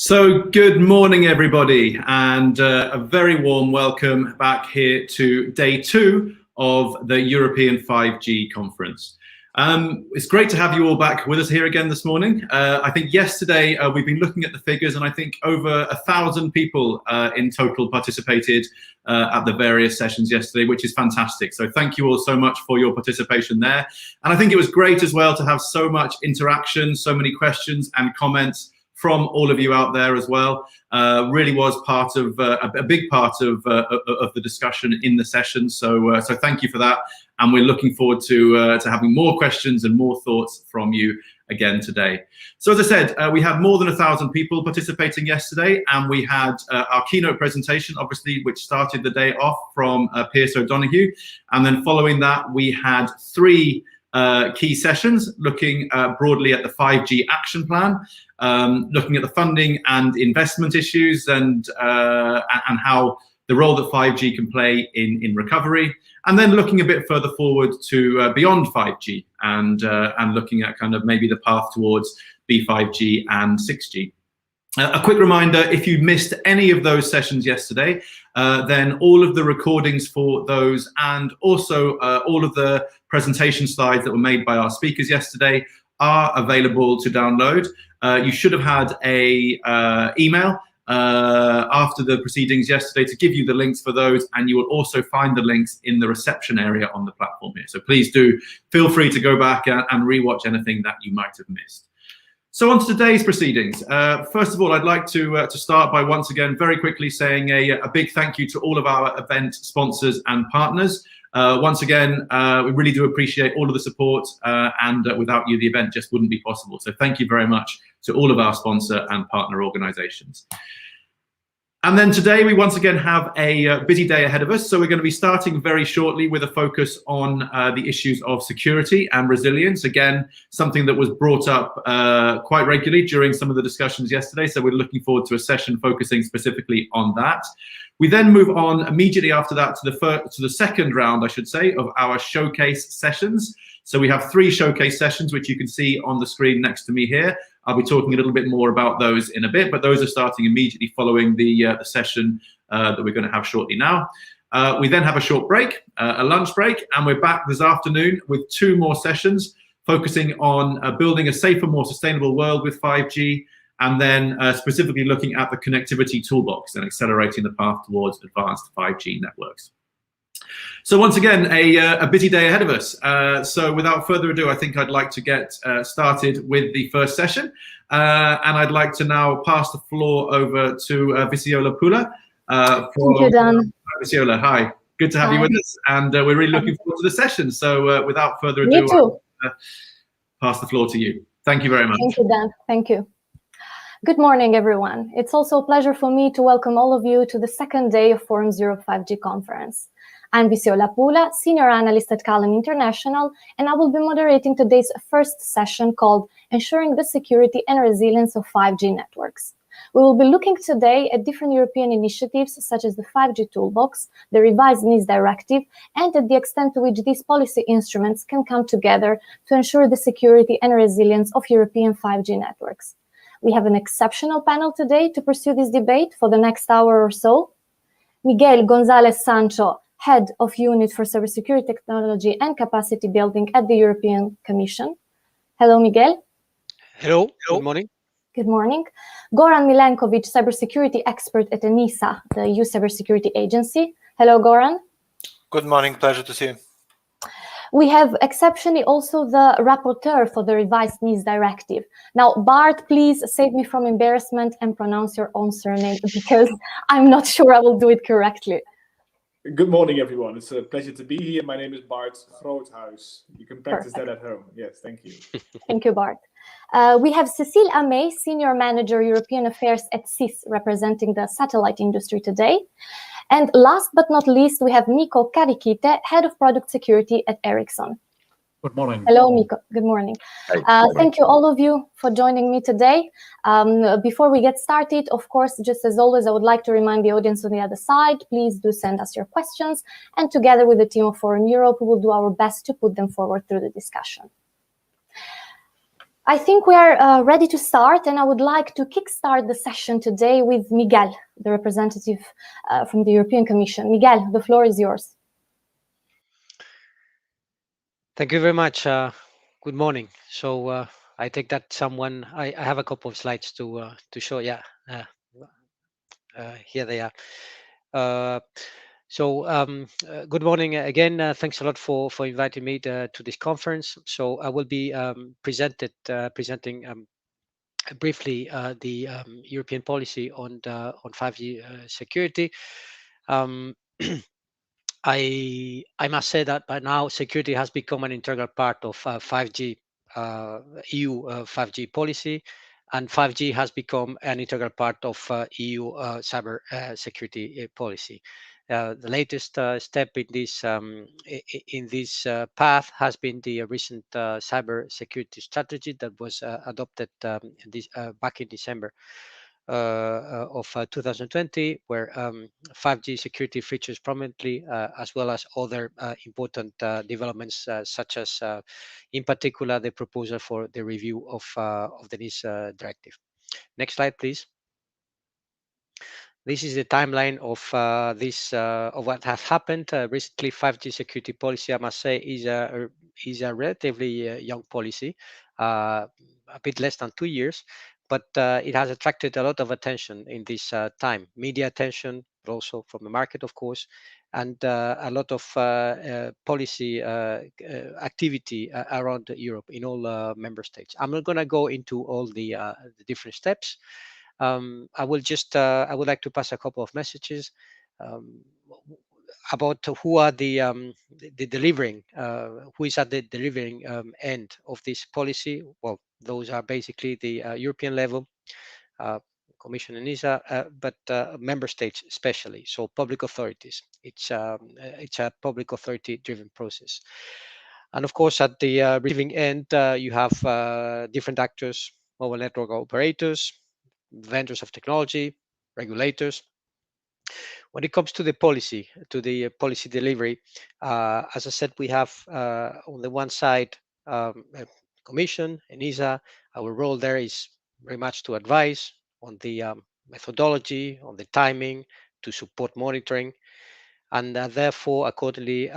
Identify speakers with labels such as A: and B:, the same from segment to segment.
A: So good morning, everybody, and a very warm welcome back here to day 2 of the European 5G conference. It's great to have you all back with us here again this morning. I think yesterday we've been looking at the figures, and I think over 1,000 people in total participated at the various sessions yesterday, which is fantastic. So thank you all so much for your participation there. And I think it was great as well to have so much interaction, so many questions and comments from all of you out there as well. Really was part of a big part of the discussion in the session. So thank you for that, and we're looking forward to having more questions and more thoughts from you again today. So as I said, we had more than 1,000 people participating yesterday, and we had our keynote presentation, obviously, which started the day off from Piers O'Donoghue, and then following that we had 3 key sessions looking broadly at the 5G action plan, looking at the funding and investment issues, and how the role that 5G can play in recovery, and then looking a bit further forward to beyond 5G and looking at kind of maybe the path towards B5G and 6G. A quick reminder, if you missed any of those sessions yesterday, then all of the recordings for those and also all of the presentation slides that were made by our speakers yesterday are available to download. You should have had a email after the proceedings yesterday to give you the links for those, and you will also find the links in the reception area on the platform here. So please do feel free to go back and rewatch anything that you might have missed. So on to today's proceedings. First of all, I'd like to start by once again very quickly saying a big thank you to all of our event sponsors and partners. Once again, we really do appreciate all of the support, and without you, the event just wouldn't be possible. So thank you very much to all of our sponsor and partner organizations. And then today we once again have a busy day ahead of us. So we're going to be starting very shortly with a focus on the issues of security and resilience. Again, something that was brought up quite regularly during some of the discussions yesterday. So we're looking forward to a session focusing specifically on that. We then move on immediately after that to the second round, I should say, of our showcase sessions. So we have 3 showcase sessions, which you can see on the screen next to me here. I'll be talking a little bit more about those in a bit, but those are starting immediately following the session that we're going to have shortly now. We then have a short break, a lunch break, and we're back this afternoon with 2 more sessions focusing on building a safer, more sustainable world with 5G, and then specifically looking at the connectivity toolbox and accelerating the path towards advanced 5G networks. So once again, a busy day ahead of us. So without further ado, I think I'd like to get started with the first session. And I'd like to now pass the floor over to Viciola Pula.
B: Thank you, Dan.
A: Viciola, hi. Good to have you with us. And we're really looking forward to the session. So without further ado,
B: Me too.
A: I'll pass the floor to you. Thank you very much.
B: Thank you, Dan. Thank you. Good morning, everyone. It's also a pleasure for me to welcome all of you to the second day of Forum's Europe 5G conference. I'm Viciola Pula, Senior Analyst at Callum International, and I will be moderating today's first session called Ensuring the Security and Resilience of 5G Networks. We will be looking today at different European initiatives such as the 5G Toolbox, the revised NIS Directive, and at the extent to which these policy instruments can come together to ensure the security and resilience of European 5G networks. We have an exceptional panel today to pursue this debate for the next hour or so. Miguel González Sancho, Head of Unit for Cybersecurity Technology and Capacity Building at the European Commission. Hello, Miguel.
C: Hello. Good morning.
B: Good morning. Goran Milenkovic, Cybersecurity Expert at ENISA, the EU Cybersecurity Agency. Hello, Goran.
D: Good morning. Pleasure to see you.
B: We have exceptionally also the rapporteur for the revised NIS Directive. Now, Bart, please save me from embarrassment and pronounce your own surname because I'm not sure I will do it correctly.
E: Good morning, everyone. It's a pleasure to be here. My name is Bart Groothuis. You can practice that at home. Yes, thank you.
B: Thank you, Bart. We have Cécile Amé, Senior Manager, European Affairs at CIS, representing the satellite industry today. And last but not least, we have Mikko Karikite, Head of Product Security at Ericsson.
F: Good morning.
B: Hello, Mikko. Good morning. Thank you, all of you, for joining me today. Before we get started, of course, just as always, I would like to remind the audience on the other side, please do send us your questions. And together with the team of Forum Europe, we will do our best to put them forward through the discussion. I think we are ready to start, and I would like to kickstart the session today with Miguel, the representative from the European Commission. Miguel, the floor is yours.
C: Thank you very much. Good morning. So I take that someone. I have a couple of slides to show. Yeah, here they are. Good morning again. Thanks a lot for inviting me to this conference. So I will be presenting briefly the European policy on 5G security. I must say that by now security has become an integral part of 5G EU 5G policy, and 5G has become an integral part of EU cyber security policy. The latest step in this path has been the recent cyber security strategy that was adopted back in December of 2020, where 5G security features prominently, as well as other important developments, such as, in particular, the proposal for the review of the NIS directive. Next slide, please. This is the timeline of what has happened recently. 5G security policy, I must say, is a relatively young policy, a bit less than 2 years, but it has attracted a lot of attention in this time, media attention, but also from the market, of course, and a lot of policy activity around Europe in all member states. I'm not going to go into all the different steps. I would like to pass a couple of messages about who are the delivering, who is at the delivering end of this policy. Well, those are basically the European level, Commission and ESA, but member states especially, so public authorities. It's a public authority-driven process. And of course, at the receiving end, you have different actors, mobile network operators, vendors of technology, regulators. When it comes to the policy delivery, as I said, we have on the one side Commission and ESA. Our role there is very much to advise on the methodology, on the timing, to support monitoring, and therefore, accordingly,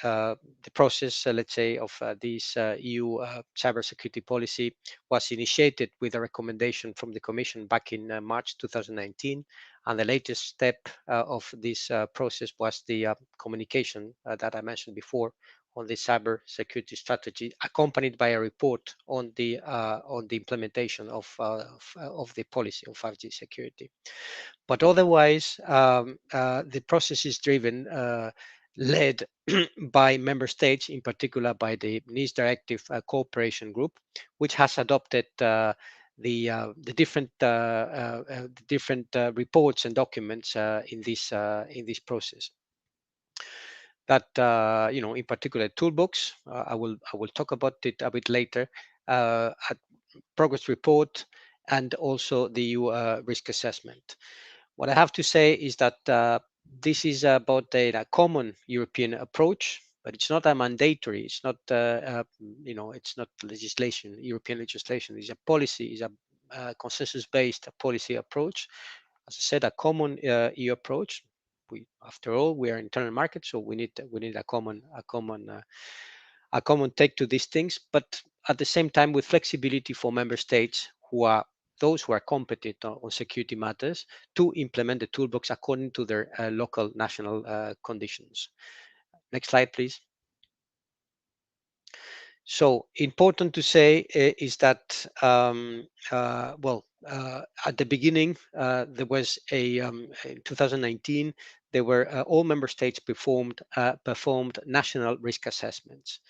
C: the process, let's say, of this EU cybersecurity policy was initiated with a recommendation from the Commission back in March 2019. And the latest step of this process was the communication that I mentioned before on the cyber security strategy, accompanied by a report on the implementation of the policy of 5G security. But otherwise, the process is driven, led by member states, in particular by the NIS Directive Cooperation Group, which has adopted the different reports and documents in this process. That in particular, toolbox. I will talk about it a bit later. A progress report, and also the EU risk assessment. What I have to say is that this is about a common European approach, but it's not a mandatory. It's not, it's not legislation, European legislation. It's a policy. It's a consensus-based policy approach. As I said, a common EU approach. After all, we are internal market, so we need a common take to these things. But at the same time, with flexibility for member states who are competent on security matters to implement the toolbox according to their local national conditions. Next slide, please. So important to say is that, at the beginning, there was in 2019, there were all member states performed national risk assessments.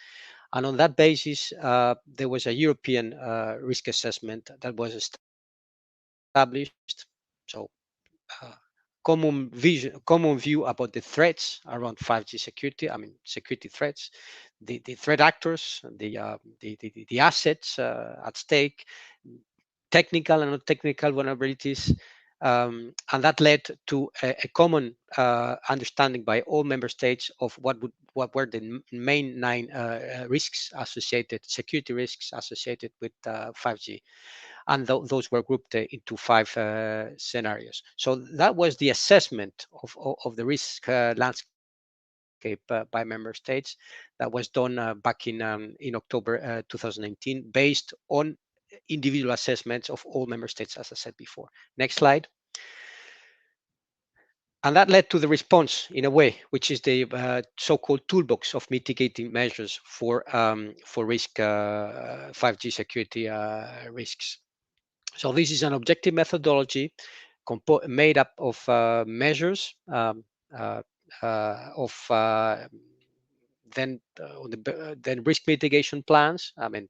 C: And on that basis, there was a European risk assessment that was established. So common view about the threats around 5G security. I mean, security threats, the threat actors, the assets at stake, technical and non-technical vulnerabilities, and that led to a common understanding by all member states of what were the main 9 security risks associated with 5G. And those were grouped into 5 scenarios. So that was the assessment of the risk landscape by member states that was done back in October 2019, based on individual assessments of all member states, as I said before. Next slide. And that led to the response, in a way, which is the so-called toolbox of mitigating measures for risk 5G security risks. So this is an objective methodology made up of measures then risk mitigation plans. I mean,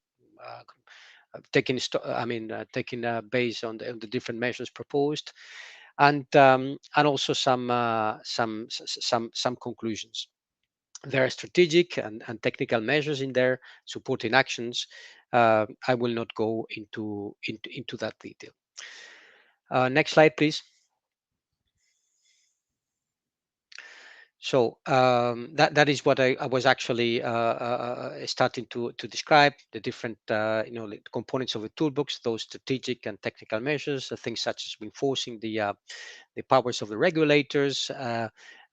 C: taking based on the different measures proposed, and also some conclusions. There are strategic and technical measures in there, supporting actions. I will not go into that detail. Next slide, please. So that is what I was actually starting to describe, the different components of the toolbox, those strategic and technical measures, things such as reinforcing the powers of the regulators,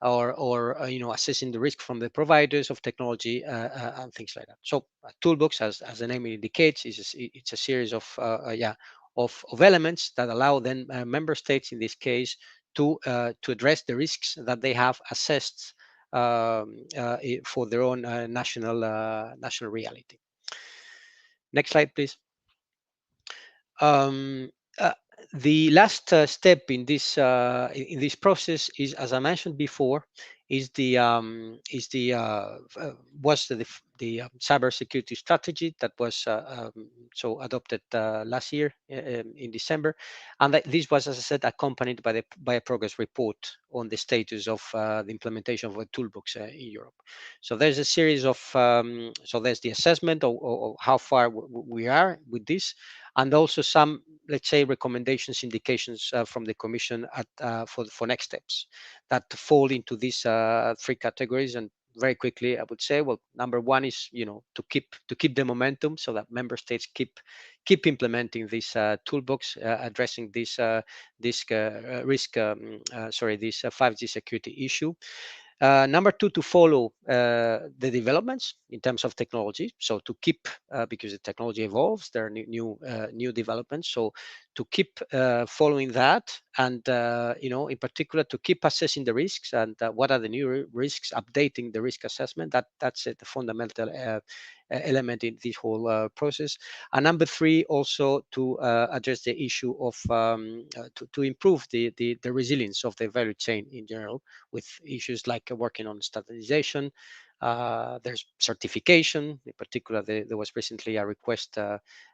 C: or assessing the risk from the providers of technology, and things like that. So a toolbox, as the name indicates, it's a series of elements that allow then member states, in this case, to address the risks that they have assessed for their own national reality. Next slide, please. The last step in this process is, as I mentioned before, was the cybersecurity strategy that was adopted last year in December, and this was, as I said, accompanied by a progress report on the status of the implementation of a toolbox in Europe. So there's a series of there's the assessment of how far we are with this, and also some, let's say, recommendations, indications from the Commission for next steps that fall into these 3 categories. And very quickly, I would say, well, number 1 is to keep the momentum, so that member states keep implementing this toolbox, addressing this 5G security issue. Number 2, to follow the developments in terms of technology. So to keep, because the technology evolves, there are new developments. So to keep following that, and in particular, to keep assessing the risks and what are the new risks, updating the risk assessment. That's the fundamental element in this whole process. And number 3, also to address the issue of to improve the resilience of the value chain in general, with issues like working on standardization. There's certification. In particular, there was recently a request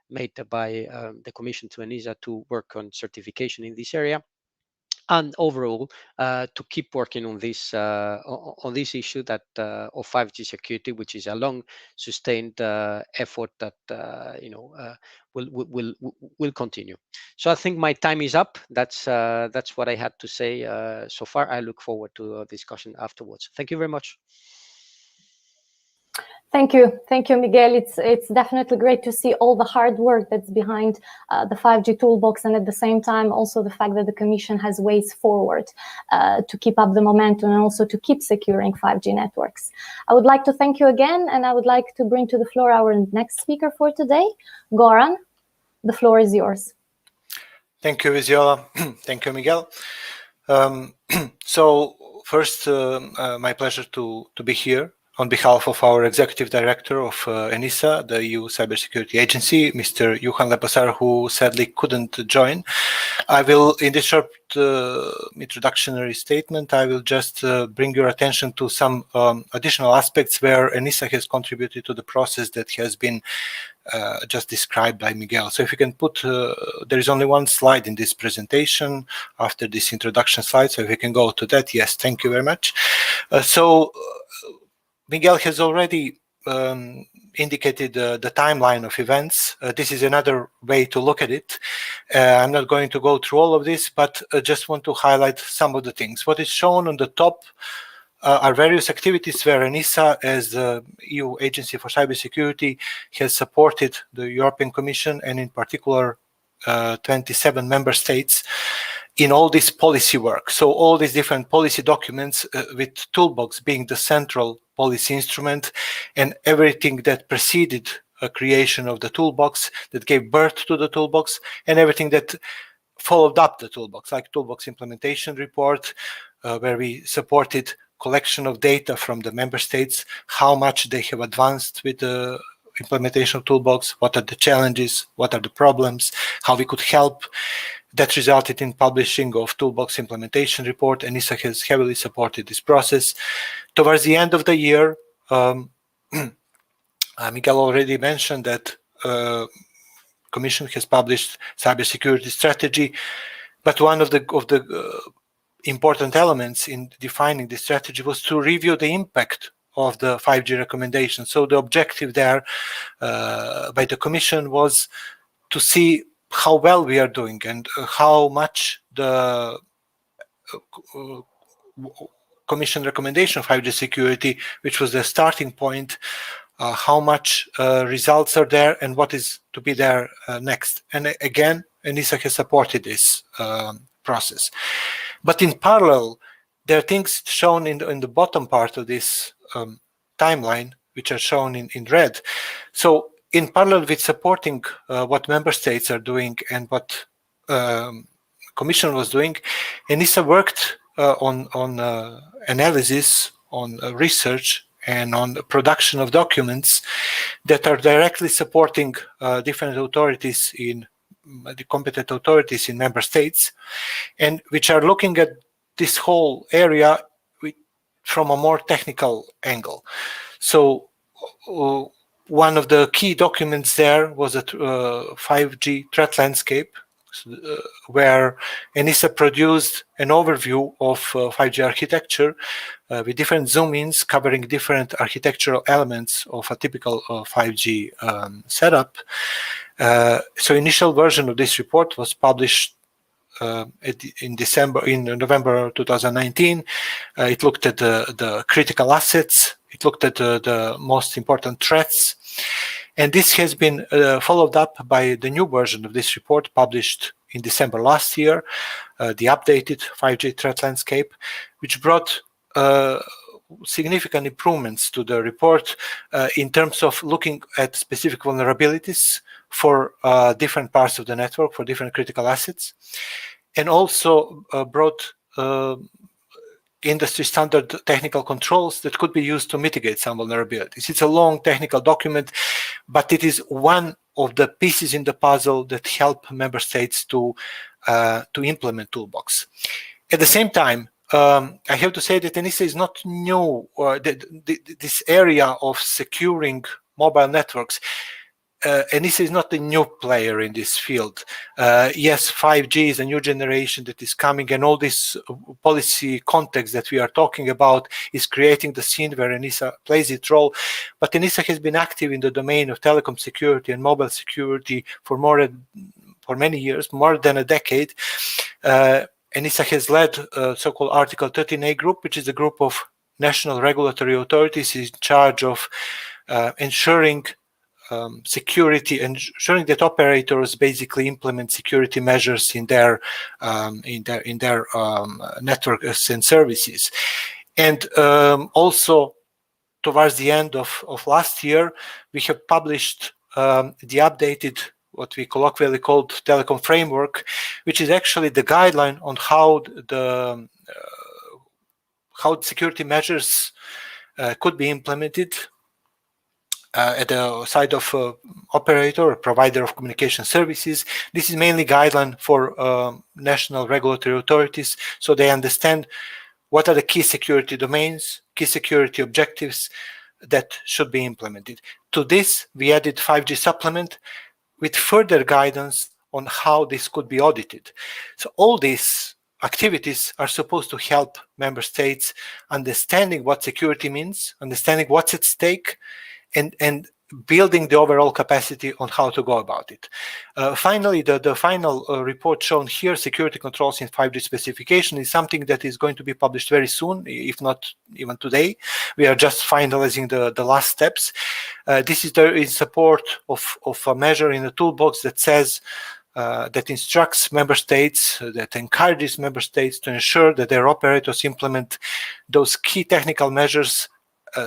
C: made by the Commission to ENISA to work on certification in this area. And overall, to keep working on this issue that of 5G security, which is a long sustained effort that will continue. So I think my time is up. That's what I had to say so far. I look forward to a discussion afterwards. Thank you very much.
B: Thank you, Miguel. It's definitely great to see all the hard work that's behind the 5G toolbox, and at the same time also the fact that the Commission has ways forward to keep up the momentum and also to keep securing 5G networks. I would like to thank you again, and I would like to bring to the floor our next speaker for today, Goran. The floor is yours.
D: Thank you, Viziola. Thank you, Miguel. So first, my pleasure to be here on behalf of our Executive Director of ENISA, the EU Cybersecurity Agency, Mr. Johan Lepasar, who sadly couldn't join. I will, in this short introductory statement, I will just bring your attention to some additional aspects where ENISA has contributed to the process that has been just described by Miguel. So if you can put, there is only one slide in this presentation after this introduction slide, so if you can go to that. Yes, thank you very much. Miguel has already indicated the timeline of events. This is another way to look at it. I'm not going to go through all of this, but just want to highlight some of the things. What is shown on the top are various activities where ENISA, as the EU Agency for Cybersecurity, has supported the European Commission and in particular 27 member states in all this policy work. So all these different policy documents with Toolbox being the central policy instrument and everything that preceded a creation of the Toolbox, that gave birth to the Toolbox, and everything that followed up the Toolbox, like Toolbox implementation report, where we supported collection of data from the member states, how much they have advanced with the implementation of Toolbox, what are the challenges, what are the problems, how we could help. That resulted in publishing of Toolbox implementation report, and ENISA has heavily supported this process. Towards the end of the year, Miguel already mentioned that Commission has published cybersecurity strategy, but one of the important elements in defining the strategy was to review the impact of the 5G recommendations. So the objective there by the Commission was to see how well we are doing and how much the Commission recommendation of 5G security, which was the starting point, how much results are there and what is to be there next. And again, ENISA has supported this process. But in parallel, there are things shown in the bottom part of this timeline, which are shown in red. So in parallel with supporting what member states are doing and what Commission was doing, ENISA worked on analysis, on research, and on the production of documents that are directly supporting different authorities in the competent authorities in member states, and which are looking at this whole area from a more technical angle. So one of the key documents there was a 5G threat landscape, where ENISA produced an overview of 5G architecture with different zoom-ins covering different architectural elements of a typical 5G setup. So initial version of this report was published in November 2019. It looked at the critical assets. It looked at the most important threats. And this has been followed up by the new version of this report published in December last year, the updated 5G threat landscape, which brought significant improvements to the report in terms of looking at specific vulnerabilities for different parts of the network, for different critical assets, and also brought industry standard technical controls that could be used to mitigate some vulnerabilities. It's a long technical document, but it is one of the pieces in the puzzle that help member states to implement Toolbox. At the same time, I have to say that ENISA is not new. This area of securing mobile networks, ENISA is not a new player in this field. Yes, 5G is a new generation that is coming, and all this policy context that we are talking about is creating the scene where ENISA plays its role. But ENISA has been active in the domain of telecom security and mobile security for many years, more than a decade. ENISA has led a so-called Article 13A group, which is a group of national regulatory authorities in charge of ensuring security and ensuring that operators basically implement security measures in their networks and services. And also, towards the end of last year, we have published the updated, what we colloquially called telecom framework, which is actually the guideline on how security measures could be implemented at the side of operator or provider of communication services. This is mainly guideline for national regulatory authorities, so they understand what are the key security domains, key security objectives that should be implemented. To this, we added 5G supplement with further guidance on how this could be audited. So all these activities are supposed to help member states understanding what security means, understanding what's at stake, and building the overall capacity on how to go about it. Finally, the final report shown here, security controls in 5G specification, is something that is going to be published very soon, if not even today. We are just finalizing the last steps. This is in support of a measure in the toolbox that says that instructs member states, that encourages member states to ensure that their operators implement those key technical measures,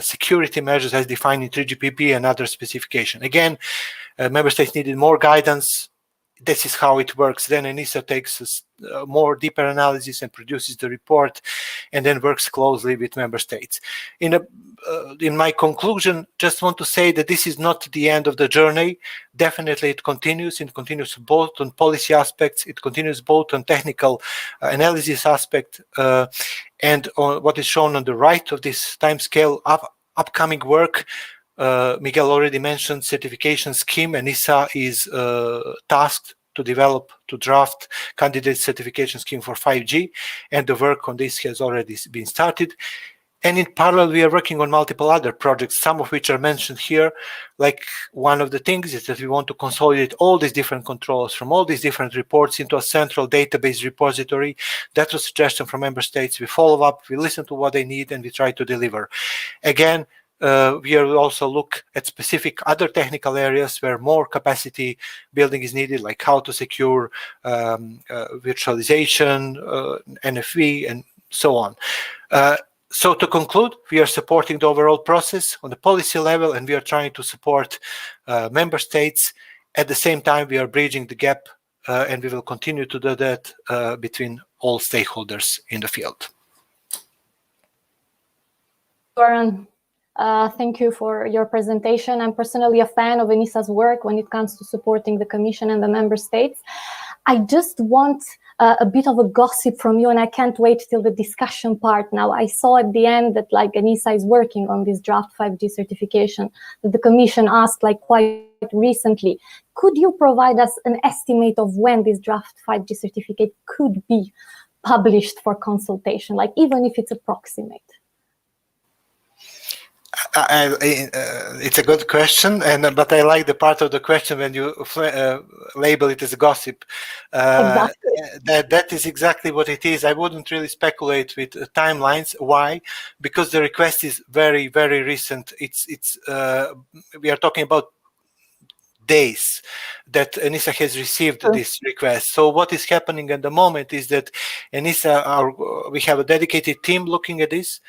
D: security measures as defined in 3GPP and other specification. Again, member states needed more guidance. This is how it works. Then ENISA takes a more deeper analysis and produces the report, and then works closely with member states. In my conclusion, just want to say that this is not the end of the journey. Definitely it continues. It continues both on policy aspects. It continues both on technical analysis aspect, and on what is shown on the right of this timescale, upcoming work. Miguel already mentioned certification scheme. ENISA is tasked to draft candidate certification scheme for 5G, and the work on this has already been started. And in parallel, we are working on multiple other projects, some of which are mentioned here. Like, one of the things is that we want to consolidate all these different controls from all these different reports into a central database repository. That was a suggestion from member states. We follow up, we listen to what they need, and we try to deliver. Again, we will also look at specific other technical areas where more capacity building is needed, like how to secure virtualization, NFV, and so on. So to conclude, we are supporting the overall process on the policy level, and we are trying to support member states. At the same time, we are bridging the gap, and we will continue to do that between all stakeholders in the field.
B: Goran, thank you for your presentation. I'm personally a fan of ENISA's work when it comes to supporting the Commission and the member states. I just want a bit of a gossip from you, and I can't wait till the discussion part now. I saw at the end that ENISA is working on this draft 5G certification that the Commission asked quite recently. Could you provide us an estimate of when this draft 5G certificate could be published for consultation, even if it's approximate?
D: It's a good question, but I like the part of the question when you label it as gossip.
B: Exactly.
D: That is exactly what it is. I wouldn't really speculate with timelines. Why? Because the request is very, very recent. We are talking about days that ENISA has received this request. So what is happening at the moment is that ENISA, we have a dedicated team looking at this.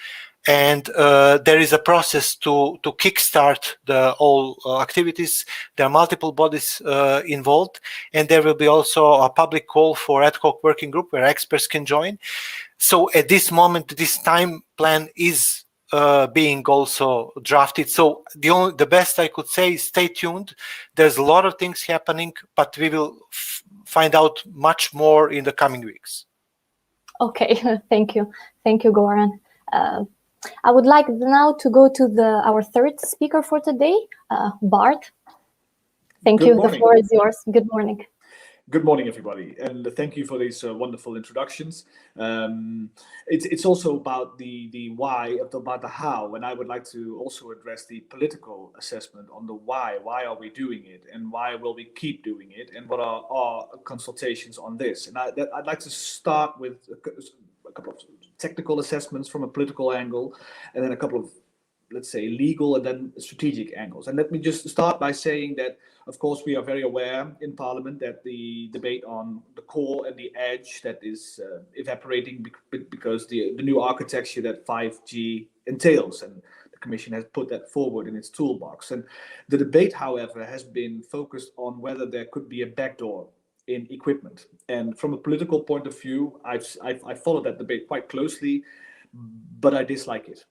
D: And there is a process to kickstart all activities. There are multiple bodies involved, and there will be also a public call for ad hoc working group where experts can join. So at this moment, this time plan is being also drafted. So the best I could say is stay tuned. There's a lot of things happening, but we will find out much more in the coming weeks.
B: Okay, thank you, Goran. I would like now to go to our third speaker for today, Bart. Thank you. The floor is yours. Good morning.
E: Good morning, everybody, and thank you for these wonderful introductions. It's also about the why, about the how, and I would like to also address the political assessment on the why. Why are we doing it, and why will we keep doing it, and what are our consultations on this? And I'd like to start with a couple of technical assessments from a political angle, and then a couple of, let's say, legal and then strategic angles. And let me just start by saying that, of course, we are very aware in Parliament that the debate on the core and the edge that is evaporating because the new architecture that 5G entails, and the Commission has put that forward in its toolbox. And the debate, however, has been focused on whether there could be a backdoor in equipment. And from a political point of view, I followed that debate quite closely, but I dislike it.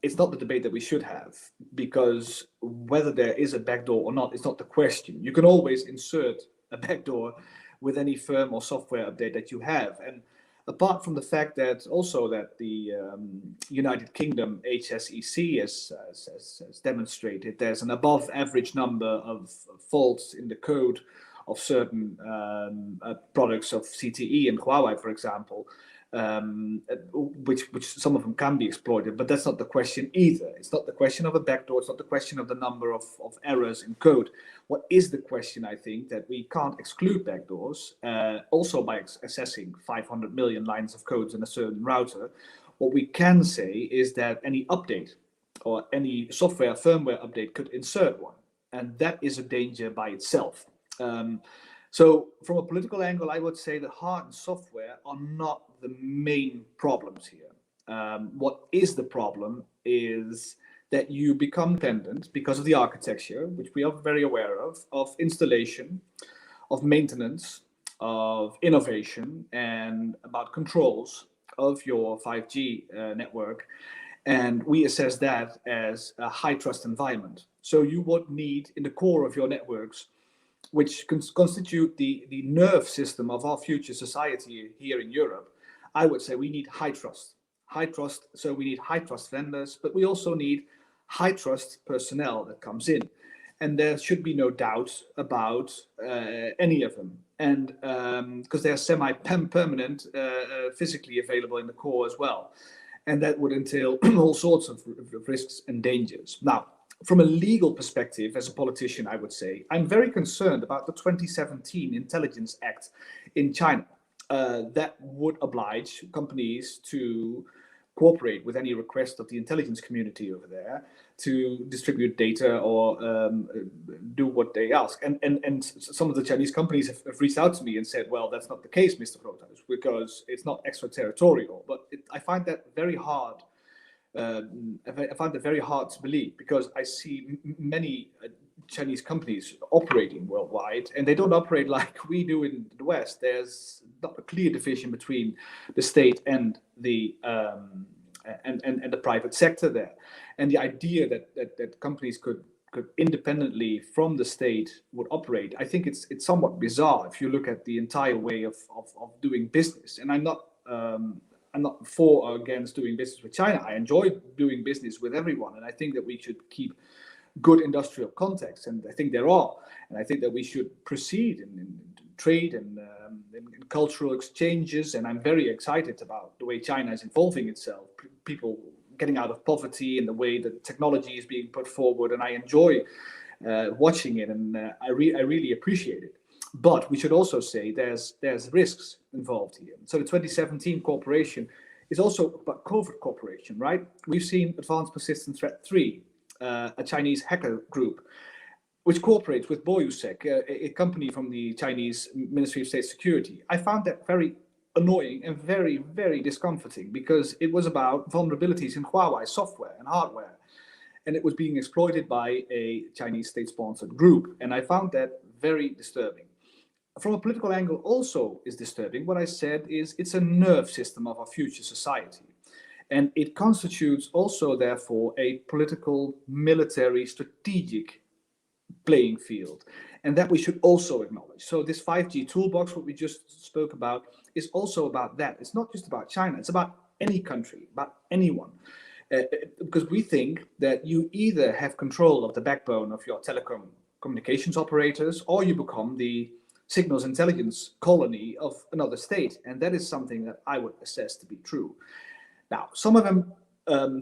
E: It's not the debate that we should have, because whether there is a backdoor or not is not the question. You can always insert a backdoor with any firm or software update that you have. And apart from the fact that also that the United Kingdom HSEC has demonstrated there's an above average number of faults in the code of certain products of CTE and Huawei, for example. which some of them can be exploited, but that's not the question either. It's not the question of a backdoor. It's not the question of the number of errors in code. What is the question, I think, that we can't exclude backdoors, also by accessing 500 million lines of codes in a certain router. What we can say is that any update or any software firmware update could insert one, and that is a danger by itself. So from a political angle, I would say that hard and software are not the main problems here. What is the problem is that you become dependent because of the architecture, which we are very aware of installation, of maintenance, of innovation, and about controls of your 5G network. And we assess that as a high trust environment. So you would need in the core of your networks, which constitute the nerve system of our future society here in Europe, I would say we need high trust. High trust, so we need high trust vendors, but we also need high trust personnel that comes in. And there should be no doubt about any of them. And because they're semi-permanent, physically available in the core as well. And that would entail all sorts of risks and dangers. Now, from a legal perspective, as a politician, I would say, I'm very concerned about the 2017 Intelligence Act in China. That would oblige companies to cooperate with any request of the intelligence community over there to distribute data or do what they ask. And some of the Chinese companies have reached out to me and said, well, that's not the case, Mr. Groothuis, because it's not extraterritorial. But I find that very hard. I find it very hard to believe, because I see many Chinese companies operating worldwide, and they don't operate like we do in the West. There's not a clear division between the state and the private sector there. And the idea that companies could independently from the state would operate, I think it's somewhat bizarre if you look at the entire way of doing business. And I'm not for or against doing business with China. I enjoy doing business with everyone, and I think that we should keep good industrial contacts, and I think there are. And I think that we should proceed in trade and in cultural exchanges, and I'm very excited about the way China is involving itself, people getting out of poverty and the way that technology is being put forward, and I enjoy watching it, and I really appreciate it. But we should also say there's risks involved here. So the 2017 cooperation is also about covert cooperation, right? We've seen Advanced Persistent Threat 3, a Chinese hacker group, which cooperates with Boyusec, a company from the Chinese Ministry of State Security. I found that very annoying and very, very discomforting, because it was about vulnerabilities in Huawei software and hardware, and it was being exploited by a Chinese state-sponsored group. And I found that very disturbing. From a political angle also is disturbing. What I said is it's a nerve system of our future society. And it constitutes also, therefore, a political, military, strategic playing field. And that we should also acknowledge. So this 5G toolbox, what we just spoke about, is also about that. It's not just about China. It's about any country, about anyone. Because we think that you either have control of the backbone of your telecom communications operators, or you become the signals intelligence colony of another state. And that is something that I would assess to be true. Now, some of them,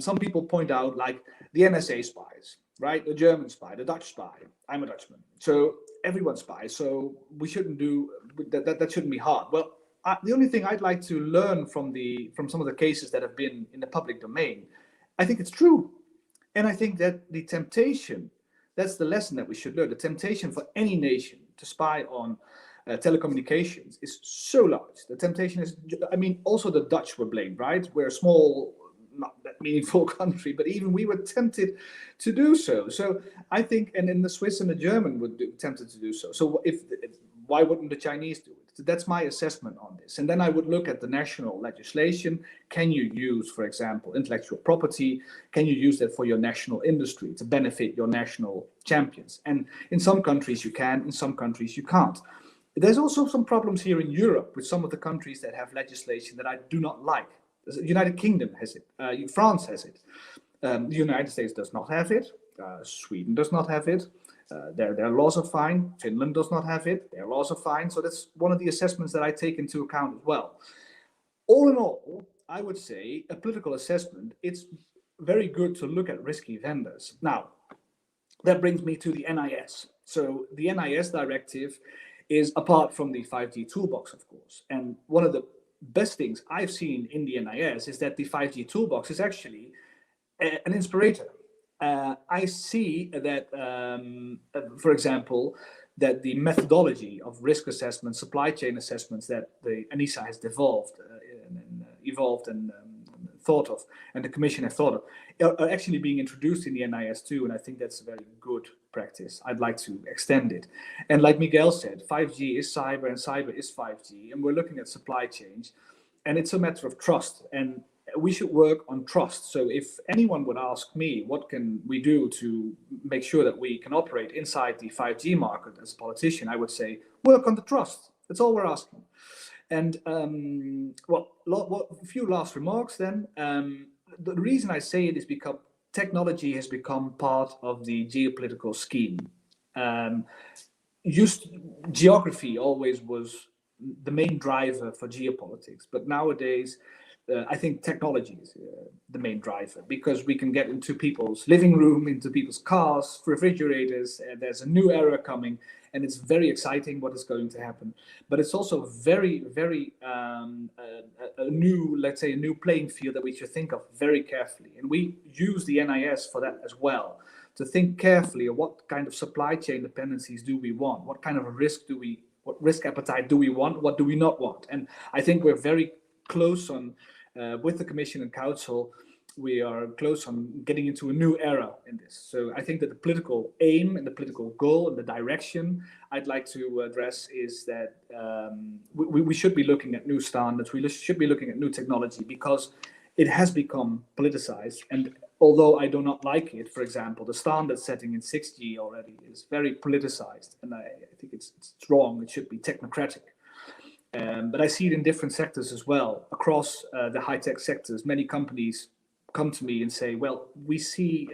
E: some people point out, like the NSA spies, right? The German spy, the Dutch spy. I'm a Dutchman, so everyone spies. So we shouldn't do that. That shouldn't be hard. Well, the only thing I'd like to learn from some of the cases that have been in the public domain, I think it's true, and I think that the temptation, that's the lesson that we should learn. The temptation for any nation to spy on telecommunications is so large. The temptation is, I mean, also the Dutch were blamed, right? We're a small, not that meaningful country, but even we were tempted to do so. So I think, and then the Swiss and the German would be tempted to do so. So why wouldn't the Chinese do it? So that's my assessment on this. And then I would look at the national legislation. Can you use, for example, intellectual property? Can you use that for your national industry to benefit your national champions? And in some countries you can, in some countries you can't. There's also some problems here in Europe with some of the countries that have legislation that I do not like. The United Kingdom has it. France has it. The United States does not have it. Sweden does not have it. Their laws are fine. Finland does not have it. Their laws are fine. So that's one of the assessments that I take into account as well. all in all, I would say a political assessment, it's very good to look at risky vendors. Now, that brings me to the NIS. So the NIS directive is apart from the 5G toolbox, of course. And one of the best things I've seen in the NIS is that the 5G toolbox is actually an inspirator. I see that, for example, that the methodology of risk assessment, supply chain assessments that the ENISA has evolved and thought of, and the Commission has thought of, are actually being introduced in the NIS too, and I think that's a very good practice. I'd like to extend it. And like Miguel said, 5G is cyber and cyber is 5G, and we're looking at supply chains, and it's a matter of trust, and we should work on trust. So if anyone would ask me, what can we do to make sure that we can operate inside the 5G market as a politician, I would say, work on the trust. That's all we're asking. And a few last remarks then. The reason I say it is because technology has become part of the geopolitical scheme. Geography always was the main driver for geopolitics, but nowadays I think technology is the main driver, because we can get into people's living room, into people's cars, refrigerators, and there's a new era coming, and it's very exciting what is going to happen. But it's also very, very a new playing field that we should think of very carefully. And we use the NIS for that as well, to think carefully of what kind of supply chain dependencies do we want, what kind of what risk appetite do we want, what do we not want. And I think we're very close on, with the Commission and Council, we are close on getting into a new era in this. So I think that the political aim and the political goal and the direction I'd like to address is that we should be looking at new standards, we should be looking at new technology, because it has become politicized. And although I do not like it, for example, the standard setting in 6G already is very politicized, and I think it's wrong. It should be technocratic. But I see it in different sectors as well. Across the high-tech sectors, many companies come to me and say, well, we see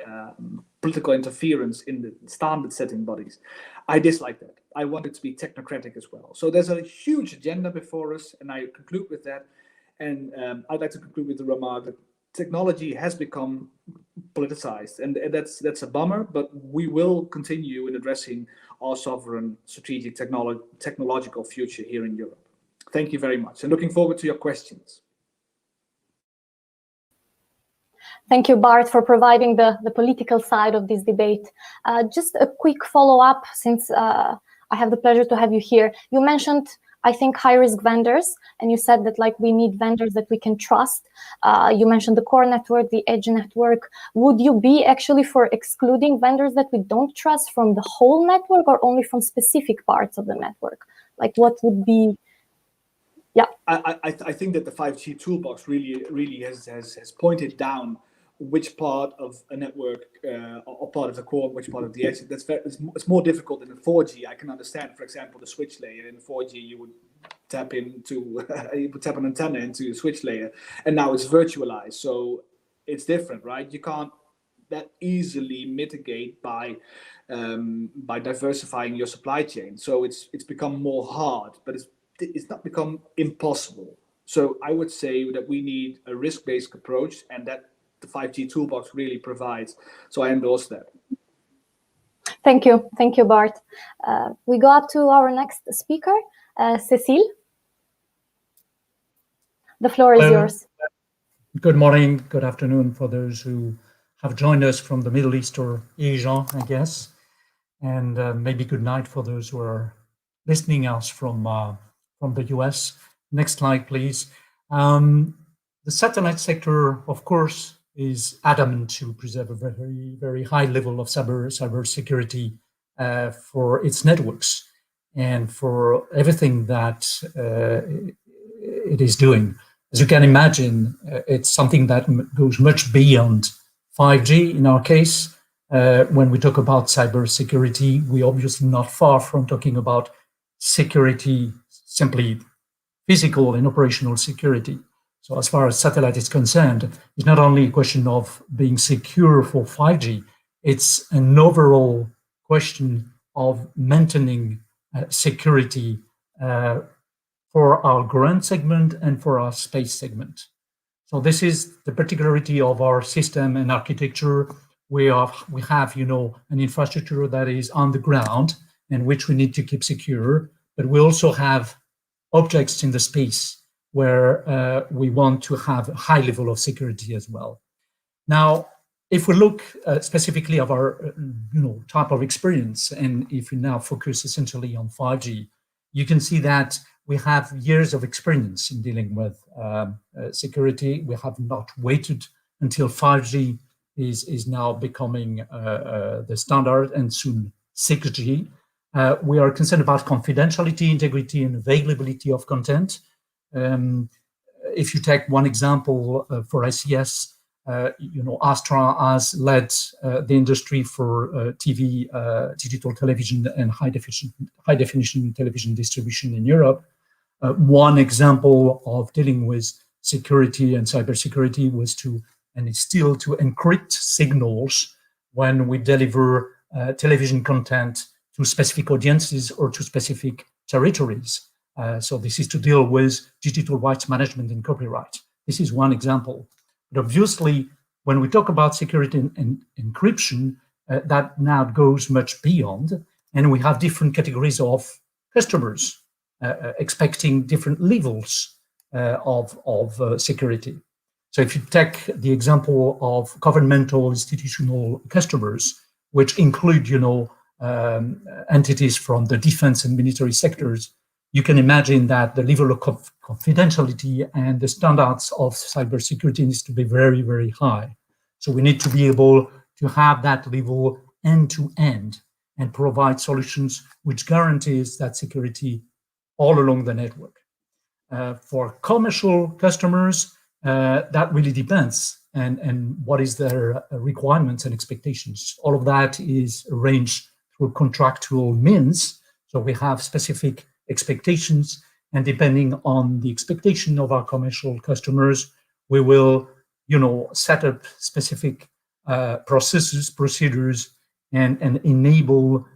E: political interference in the standard setting bodies. I dislike that. I want it to be technocratic as well. So there's a huge agenda before us, and I conclude with that. And I'd like to conclude with the remark that technology has become politicized, and that's a bummer, but we will continue in addressing our sovereign strategic technological future here in Europe. Thank you very much, and looking forward to your questions.
B: Thank you, Bart, for providing the political side of this debate. Just a quick follow-up, since I have the pleasure to have you here. You mentioned, I think, high-risk vendors, and you said that we need vendors that we can trust. You mentioned the core network, the edge network. Would you be actually for excluding vendors that we don't trust from the whole network, or only from specific parts of the network? What would be? Yeah,
E: I think that the 5G toolbox really has pointed down which part of a network or part of the core, which part of the edge. It's more difficult than in 4G. I can understand, for example, the switch layer. In 4G, you would tap an antenna into a switch layer, and now it's virtualized. So it's different, right? You can't that easily mitigate by diversifying your supply chain. So it's become more hard, but it's not become impossible. So I would say that we need a risk-based approach, and that the 5G toolbox really provides. So I endorse that.
B: Thank you, Bart. We go up to our next speaker, Cécile. The floor is yours.
F: Good morning, good afternoon for those who have joined us from the Middle East or Asia, I guess, and maybe good night for those who are listening us from the US. Next slide, please. The satellite sector, of course, is adamant to preserve a very, very high level of cyber security for its networks and for everything that it is doing. As you can imagine, it's something that goes much beyond 5G. In our case, when we talk about cyber security, we're obviously not far from talking about security, simply physical and operational security. So as far as satellite is concerned, it's not only a question of being secure for 5G, it's an overall question of maintaining security for our ground segment and for our space segment. So this is the particularity of our system and architecture. We have, you know, an infrastructure that is on the ground and which we need to keep secure, but we also have objects in the space where we want to have a high level of security as well. Now, if we look specifically of our type of experience, and if we now focus essentially on 5G, you can see that we have years of experience in dealing with security. We have not waited until 5G is now becoming the standard, and soon 6G. We are concerned about confidentiality, integrity, and availability of content. If you take one example for SES, Astra has led the industry for TV, digital television, and high definition television distribution in Europe. One example of dealing with security and cybersecurity was to, and is still, to encrypt signals when we deliver television content to specific audiences or to specific territories. So this is to deal with digital rights management and copyright. This is one example. But obviously, when we talk about security and encryption, that now goes much beyond, and we have different categories of customers expecting different levels of security. So if you take the example of governmental institutional customers, which include, entities from the defense and military sectors, you can imagine that the level of confidentiality and the standards of cybersecurity needs to be very, very high. So we need to be able to have that level end to end and provide solutions which guarantees that security all along the network. For commercial customers, that really depends and what is their requirements and expectations. All of that is arranged through contractual means. So we have specific expectations, and depending on the expectation of our commercial customers, we will, set up specific processes, procedures, and enable,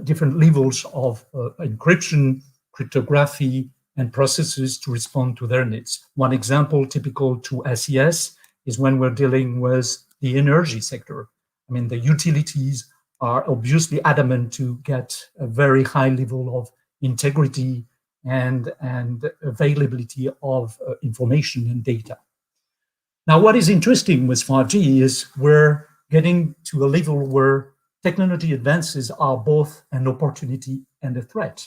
F: different levels of encryption, cryptography, and processes to respond to their needs. One example typical to SES is when we're dealing with the energy sector. I mean, the utilities are obviously adamant to get a very high level of integrity and availability of information and data. Now, what is interesting with 5G is we're getting to a level where technology advances are both an opportunity and a threat.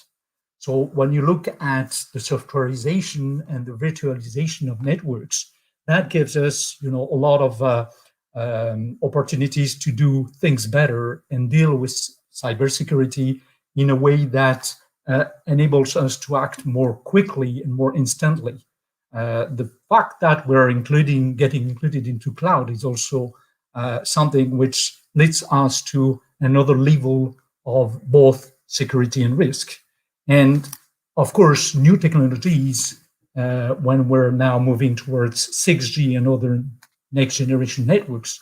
F: So when you look at the softwareization and the virtualization of networks, that gives us, a lot of opportunities to do things better and deal with cybersecurity in a way that enables us to act more quickly and more instantly. The fact that we're getting included into cloud is also something which leads us to another level of both security and risk. And of course, new technologies, when we're now moving towards 6G and other next generation networks,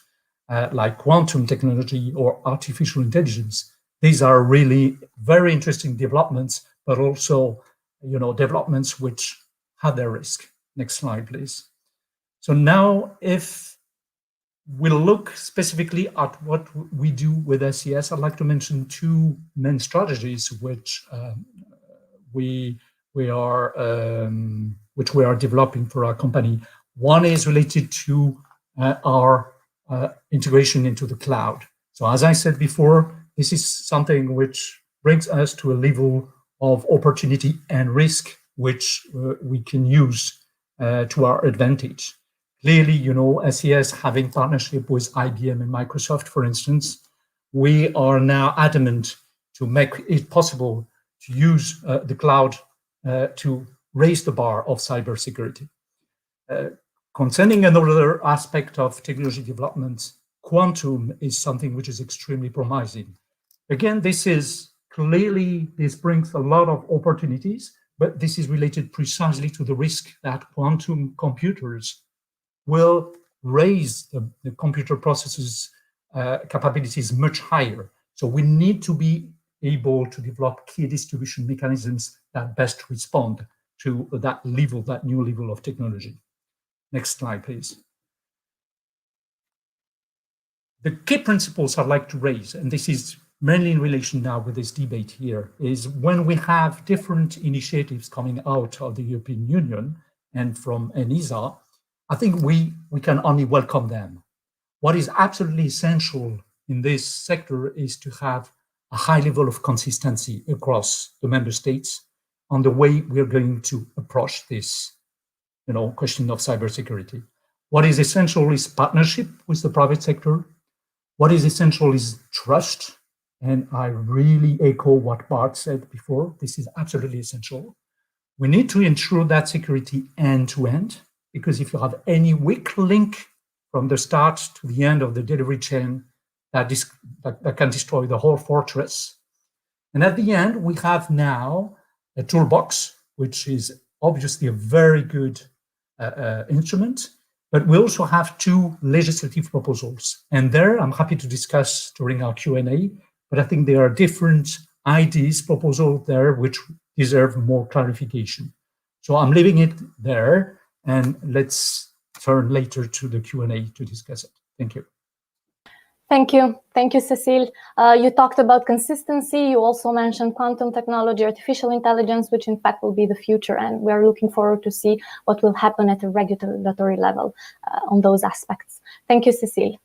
F: like quantum technology or artificial intelligence, these are really very interesting developments, but also, developments which have their risk. Next slide, please. So now, if we look specifically at what we do with SES, I'd like to mention two main strategies which we are developing for our company. One is related to our integration into the cloud. So as I said before, this is something which brings us to a level of opportunity and risk which we can use to our advantage. Clearly, SES having partnership with IBM and Microsoft, for instance, we are now adamant to make it possible to use the cloud to raise the bar of cybersecurity. Concerning another aspect of technology development, quantum is something which is extremely promising. Again, this brings a lot of opportunities, but this is related precisely to the risk that quantum computers will raise the computer processes capabilities much higher. So we need to be able to develop key distribution mechanisms that best respond to that level, that new level of technology. Next slide, please. The key principles I'd like to raise, and this is mainly in relation now with this debate here, is when we have different initiatives coming out of the European Union and from ENISA, I think we can only welcome them. What is absolutely essential in this sector is to have a high level of consistency across the member states on the way we're going to approach this, question of cybersecurity. What is essential is partnership with the private sector. What is essential is trust. And I really echo what Bart said before. This is absolutely essential. We need to ensure that security end to end, because if you have any weak link from the start to the end of the delivery chain, that can destroy the whole fortress. And at the end, we have now a toolbox, which is obviously a very good instrument, but we also have two legislative proposals. And there, I'm happy to discuss during our Q&A, but I think there are different ideas, proposals there, which deserve more clarification. So I'm leaving it there, and let's turn later to the Q&A to discuss it. Thank you.
B: Thank you. Thank you, Cécile. You talked about consistency. You also mentioned quantum technology, artificial intelligence, which in fact will be the future. And we're looking forward to see what will happen at a regulatory level on those aspects. Thank you, Cécile.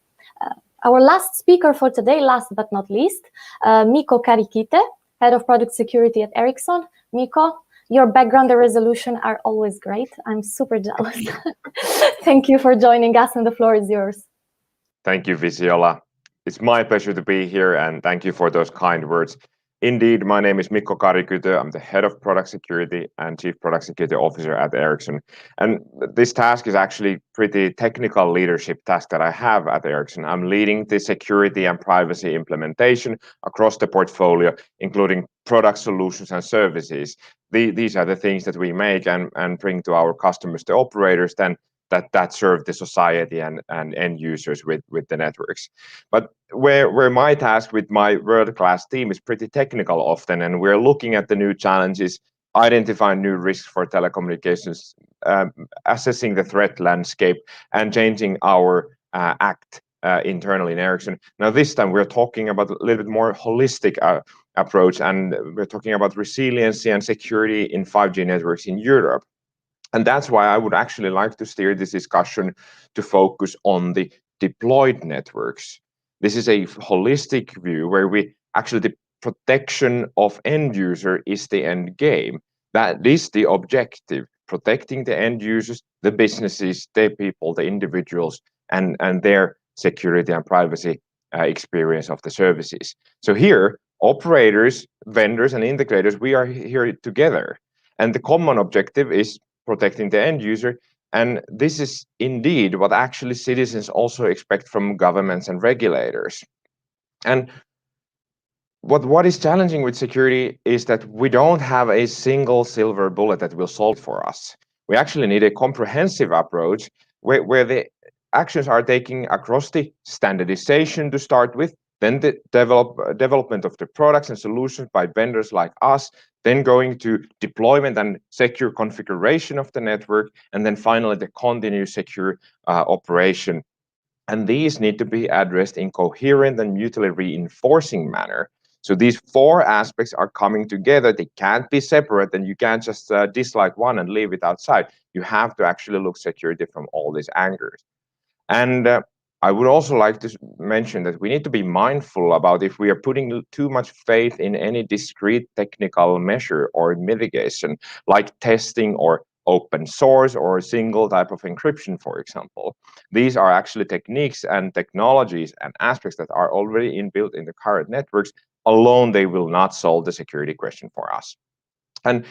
B: Our last speaker for today, last but not least, Mikko Karikite, Head of Product Security at Ericsson. Mikko, your background and resolution are always great. I'm super jealous. Thank you for joining us, and the floor is yours.
G: Thank you, Visiola. It's my pleasure to be here, and thank you for those kind words. Indeed, my name is Mikko Karikytö. I'm the Head of Product Security and Chief Product Security Officer at Ericsson. And this task is actually pretty technical leadership task that I have at Ericsson. I'm leading the security and privacy implementation across the portfolio, including product solutions and services. These are the things that we make and bring to our customers, the operators, then that serve the society and end users with the networks. But where my task with my world-class team is pretty technical often, and we're looking at the new challenges, identifying new risks for telecommunications, assessing the threat landscape, and changing our act internally in Ericsson. Now this time we're talking about a little bit more holistic approach, and we're talking about resiliency and security in 5G networks in Europe. And that's why I would actually like to steer this discussion to focus on the deployed networks. This is a holistic view where the protection of end user is the end game. That is the objective, protecting the end users, the businesses, the people, the individuals, and their security and privacy experience of the services. So here, operators, vendors, and integrators, we are here together. And the common objective is protecting the end user. And this is indeed what actually citizens also expect from governments and regulators. And what is challenging with security is that we don't have a single silver bullet that will solve it for us. We actually need a comprehensive approach where the actions are taken across the standardization to start with, then the development of the products and solutions by vendors like us, then going to deployment and secure configuration of the network, and then finally the continuous secure operation. And these need to be addressed in coherent and mutually reinforcing manner. So these four aspects are coming together. They can't be separate, and you can't just dislike one and leave it outside. You have to actually look security from all these angles. And I would also like to mention that we need to be mindful about if we are putting too much faith in any discrete technical measure or mitigation, like testing or open source or a single type of encryption, for example. These are actually techniques and technologies and aspects that are already inbuilt in the current networks. Alone, they will not solve the security question for us. And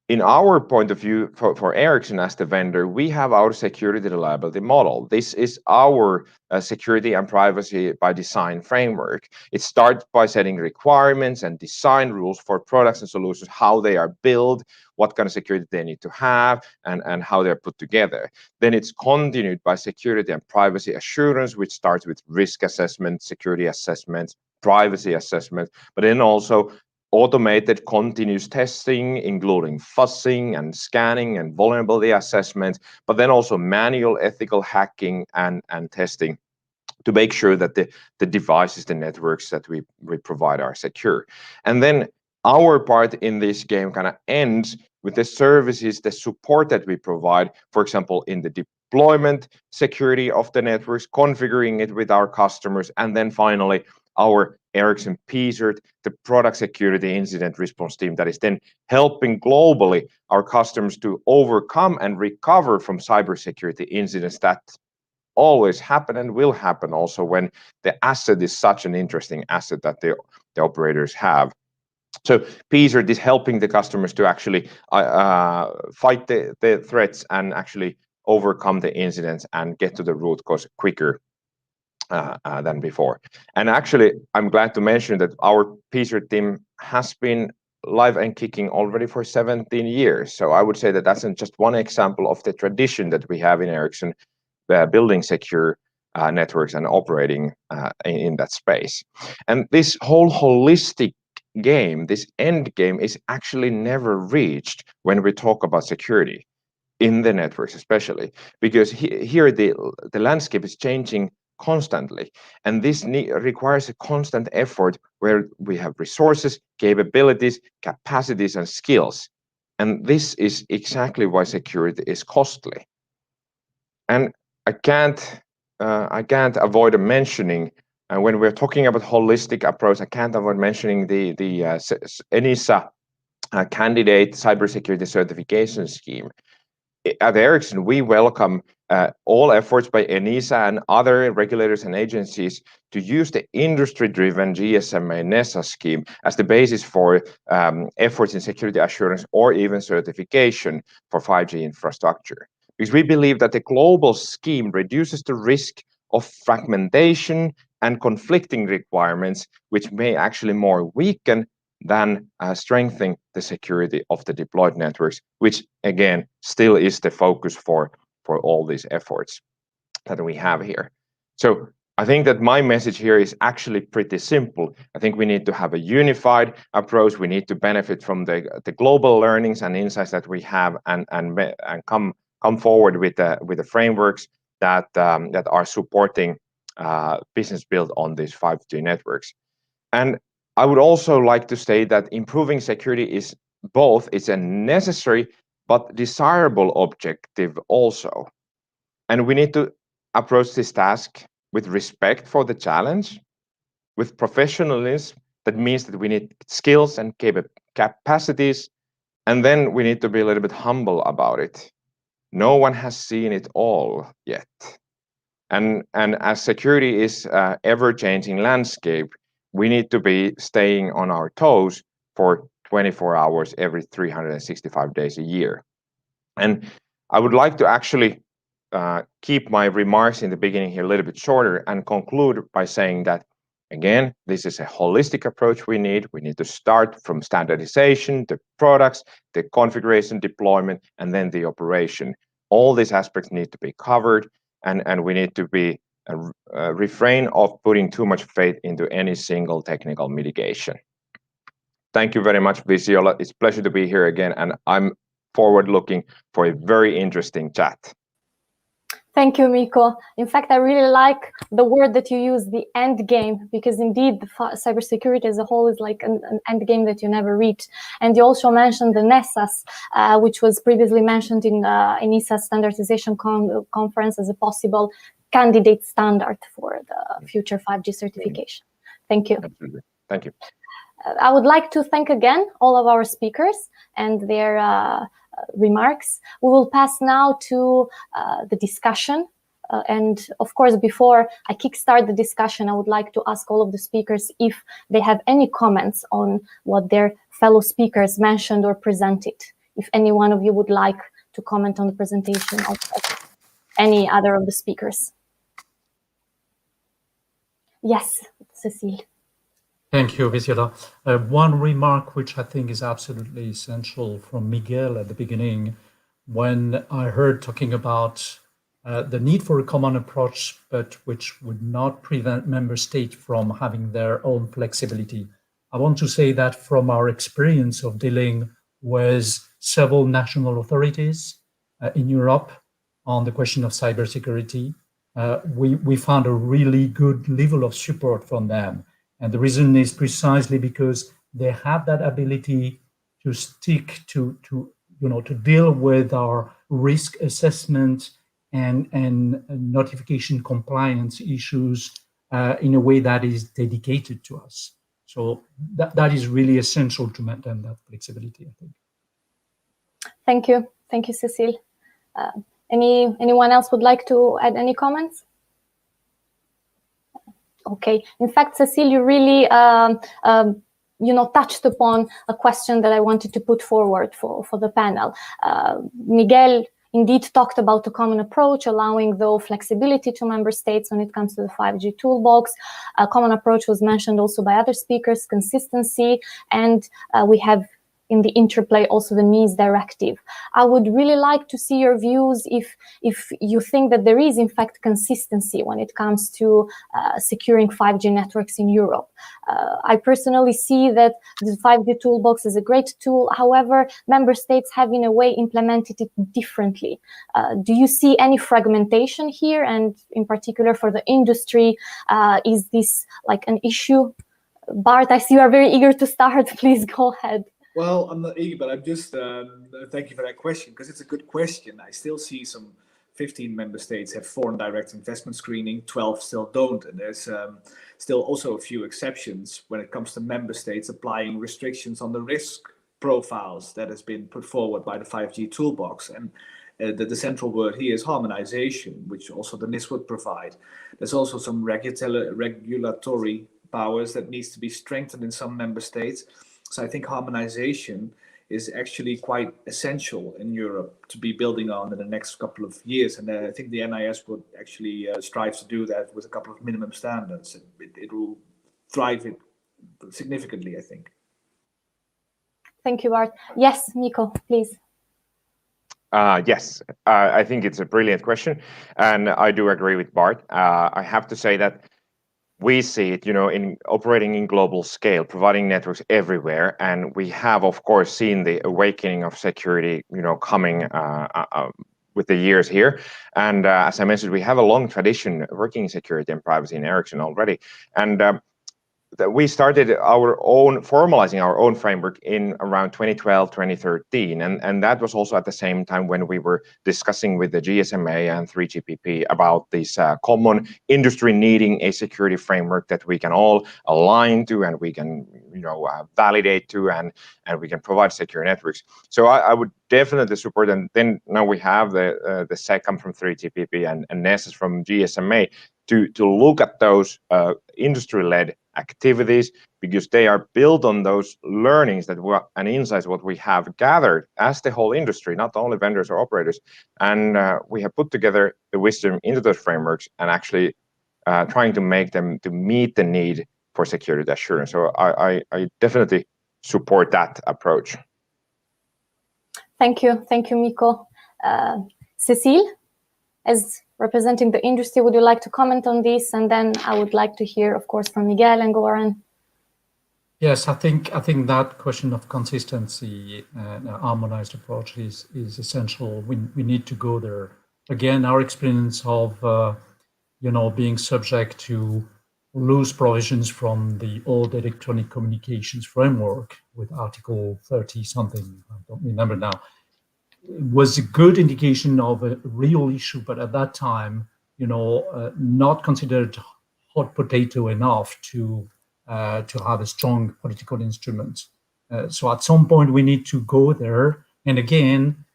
G: in our point of view, for Ericsson as the vendor, we have our security reliability model. This is our security and privacy by design framework. It starts by setting requirements and design rules for products and solutions, how they are built, what kind of security they need to have, and how they're put together. Then it's continued by security and privacy assurance, which starts with risk assessment, security assessments, privacy assessment, but then also automated continuous testing, including fuzzing and scanning and vulnerability assessment, but then also manual ethical hacking and testing to make sure that the devices, the networks that we provide are secure. And then our part in this game kind of ends with the services, the support that we provide, for example, in the deployment security of the networks, configuring it with our customers, and then finally, our Ericsson PSERT, the product security incident response team that is then helping globally our customers to overcome and recover from cybersecurity incidents that always happen and will happen also when the asset is such an interesting asset that the operators have. So PSERT is helping the customers to actually fight the threats and actually overcome the incidents and get to the root cause quicker than before. And actually, I'm glad to mention that our PSERT team has been live and kicking already for 17 years. So I would say that that's just one example of the tradition that we have in Ericsson, building secure networks and operating in that space. And this whole holistic game, this end game, is actually never reached when we talk about security in the networks, especially because here the landscape is changing constantly, and this requires a constant effort where we have resources, capabilities, capacities, and skills. And this is exactly why security is costly. And I can't avoid mentioning, when we're talking about holistic approach, I can't avoid mentioning the ENISA candidate cybersecurity certification scheme. At Ericsson, we welcome all efforts by ENISA and other regulators and agencies to use the industry-driven GSMA NESA scheme as the basis for efforts in security assurance or even certification for 5G infrastructure. Because we believe that the global scheme reduces the risk of fragmentation and conflicting requirements, which may actually more weaken than strengthening the security of the deployed networks, which again still is the focus for all these efforts that we have here. So I think that my message here is actually pretty simple. I think we need to have a unified approach. We need to benefit from the global learnings and insights that we have, and come forward with the frameworks that are supporting business built on these 5G networks. And I would also like to state that improving security is both, it's a necessary but desirable objective also. And we need to approach this task with respect for the challenge, with professionalism. That means that we need skills and capacities, and then we need to be a little bit humble about it. No one has seen it all yet. And as security is an ever-changing landscape, we need to be staying on our toes for 24 hours every 365 days a year. And I would like to actually keep my remarks in the beginning here a little bit shorter and conclude by saying that, again, this is a holistic approach we need. We need to start from standardization, the products, the configuration, deployment, and then the operation. All these aspects need to be covered, and we need to be refrain of putting too much faith into any single technical mitigation. Thank you very much, Visiola. It's a pleasure to be here again, and I'm forward looking for a very interesting chat.
B: Thank you, Mikko. In fact, I really like the word that you use, the end game, because indeed the cybersecurity as a whole is like an end game that you never reach. And you also mentioned the NESAS, which was previously mentioned in ENISA standardization conference as a possible candidate standard for the future 5G certification. Thank you.
G: Absolutely. Thank you.
B: I would like to thank again all of our speakers and their remarks. We will pass now to the discussion. And of course, before I kickstart the discussion, I would like to ask all of the speakers if they have any comments on what their fellow speakers mentioned or presented. If any one of you would like to comment on the presentation of any other of the speakers. Yes, Cecile.
F: Thank you, Visiola. One remark which I think is absolutely essential from Miguel at the beginning, when I heard talking about the need for a common approach, but which would not prevent member states from having their own flexibility. I want to say that from our experience of dealing with several national authorities in Europe on the question of cybersecurity, we found a really good level of support from them. And the reason is precisely because they have that ability to stick to deal with our risk assessment and notification compliance issues in a way that is dedicated to us. So that is really essential to maintain that flexibility, I think.
B: Thank you, Cécile. Anyone else would like to add any comments? Okay. In fact, Cécile, you really touched upon a question that I wanted to put forward for the panel. Miguel indeed talked about a common approach, allowing though flexibility to member states when it comes to the 5G toolbox. A common approach was mentioned also by other speakers, consistency, and we have in the interplay also the NIS directive. I would really like to see your views if you think that there is in fact consistency when it comes to securing 5G networks in Europe. I personally see that the 5G toolbox is a great tool. However, member states have in a way implemented it differently. Do you see any fragmentation here? And in particular for the industry, is this like an issue? Bart, I see you are very eager to start. Please go ahead.
E: Well, I'm not eager, but I'm just, thank you for that question, because it's a good question. I still see some 15 member states have foreign direct investment screening, 12 still don't. And there's still also a few exceptions when it comes to member states applying restrictions on the risk profiles that has been put forward by the 5G toolbox. And the central word here is harmonization, which also the NIS would provide. There's also some regulatory powers that needs to be strengthened in some member states. So I think harmonization is actually quite essential in Europe to be building on in the next couple of years. And I think the NIS would actually strive to do that with a couple of minimum standards. It will drive it significantly, I think.
B: Thank you, Bart. Yes, Nico, please.
G: Yes, I think it's a brilliant question. And I do agree with Bart. I have to say that we see it, in operating in global scale, providing networks everywhere, and we have, of course, seen the awakening of security, coming with the years here. And as I mentioned, we have a long tradition working in security and privacy in Ericsson already, and we started formalizing our own framework in around 2012, 2013. And that was also at the same time when we were discussing with the GSMA and 3GPP about this common industry needing a security framework that we can all align to and we can, validate to and we can provide secure networks. So I would definitely support. And then now we have the SECAM from 3GPP and Nexus from GSMA to look at those industry-led activities, because they are built on those learnings and insights what we have gathered as the whole industry, not only vendors or operators. And we have put together the wisdom into those frameworks and actually trying to make them to meet the need for security assurance. So I definitely support that approach.
B: Thank you, Miko. Cécile, as representing the industry, would you like to comment on this? And then I would like to hear, of course, from Miguel and Goran.
F: Yes, I think that question of consistency and harmonized approach is essential. We need to go there. Again, our experience of being subject to loose provisions from the old electronic communications framework with Article 30 something, I don't remember now, was a good indication of a real issue, but at that time, not considered hot potato enough to have a strong political instrument. So at some point we need to go there. And again,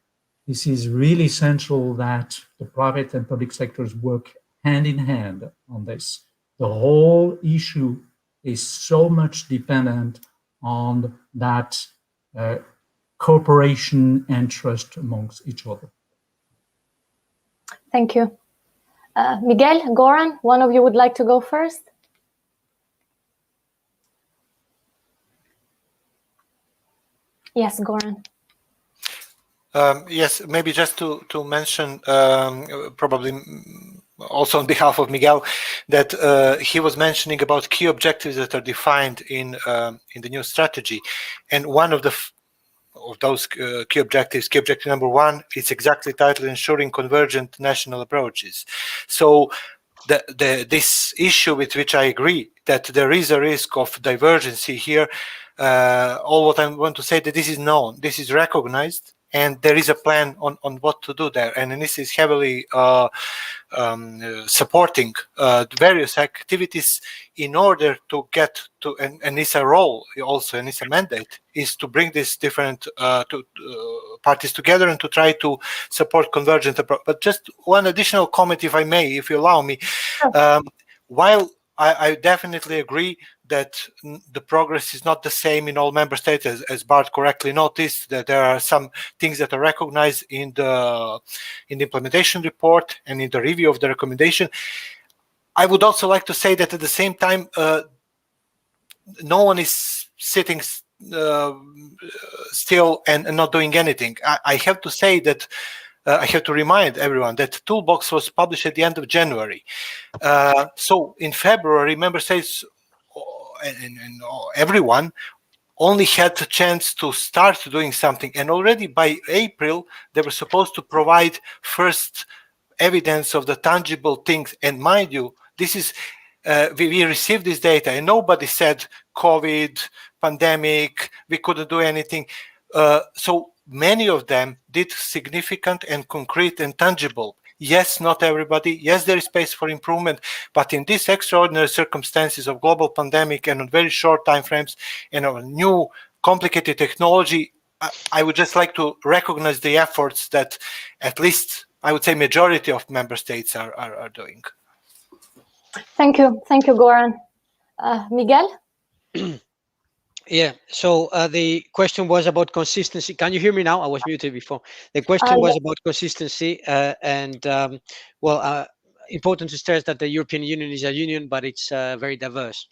F: this is really essential that the private and public sectors work hand in hand on this. The whole issue is so much dependent on that cooperation and trust amongst each other.
B: Thank you. Miguel, Goran, one of you would like to go first? Yes, Goran.
D: Yes, maybe just to mention, probably also on behalf of Miguel, that he was mentioning about key objectives that are defined in the new strategy, and one of those key objectives, key objective number 1, is exactly titled "Ensuring Convergent National Approaches." So this issue with which I agree, that there is a risk of divergency here. All what I want to say that this is known, this is recognized, and there is a plan on what to do there. And this is heavily supporting various activities in order to get to, and it's a role also, and it's a mandate, is to bring these different parties together and to try to support convergent approach. But just one additional comment, if I may, if you allow me. While I definitely agree that the progress is not the same in all member states, as Bart correctly noticed, that there are some things that are recognized in the implementation report and in the review of the recommendation. I would also like to say that at the same time, no one is sitting still and not doing anything. I have to say that I have to remind everyone that Toolbox was published at the end of January. So in February, member states and everyone only had the chance to start doing something. And already by April, they were supposed to provide first evidence of the tangible things. And mind you, this is we received this data and nobody said COVID, pandemic, we couldn't do anything. So many of them did significant and concrete and tangible. Yes, not everybody. Yes, there is space for improvement. But in these extraordinary circumstances of global pandemic and on very short time frames and on new complicated technology, I would just like to recognize the efforts that at least I would say majority of member states are doing.
B: Thank you, Goran. Miguel?
C: Yeah, so the question was about consistency. Can you hear me now? I was muted before. The question was about consistency and important to stress that the European Union is a union, but it's very diverse.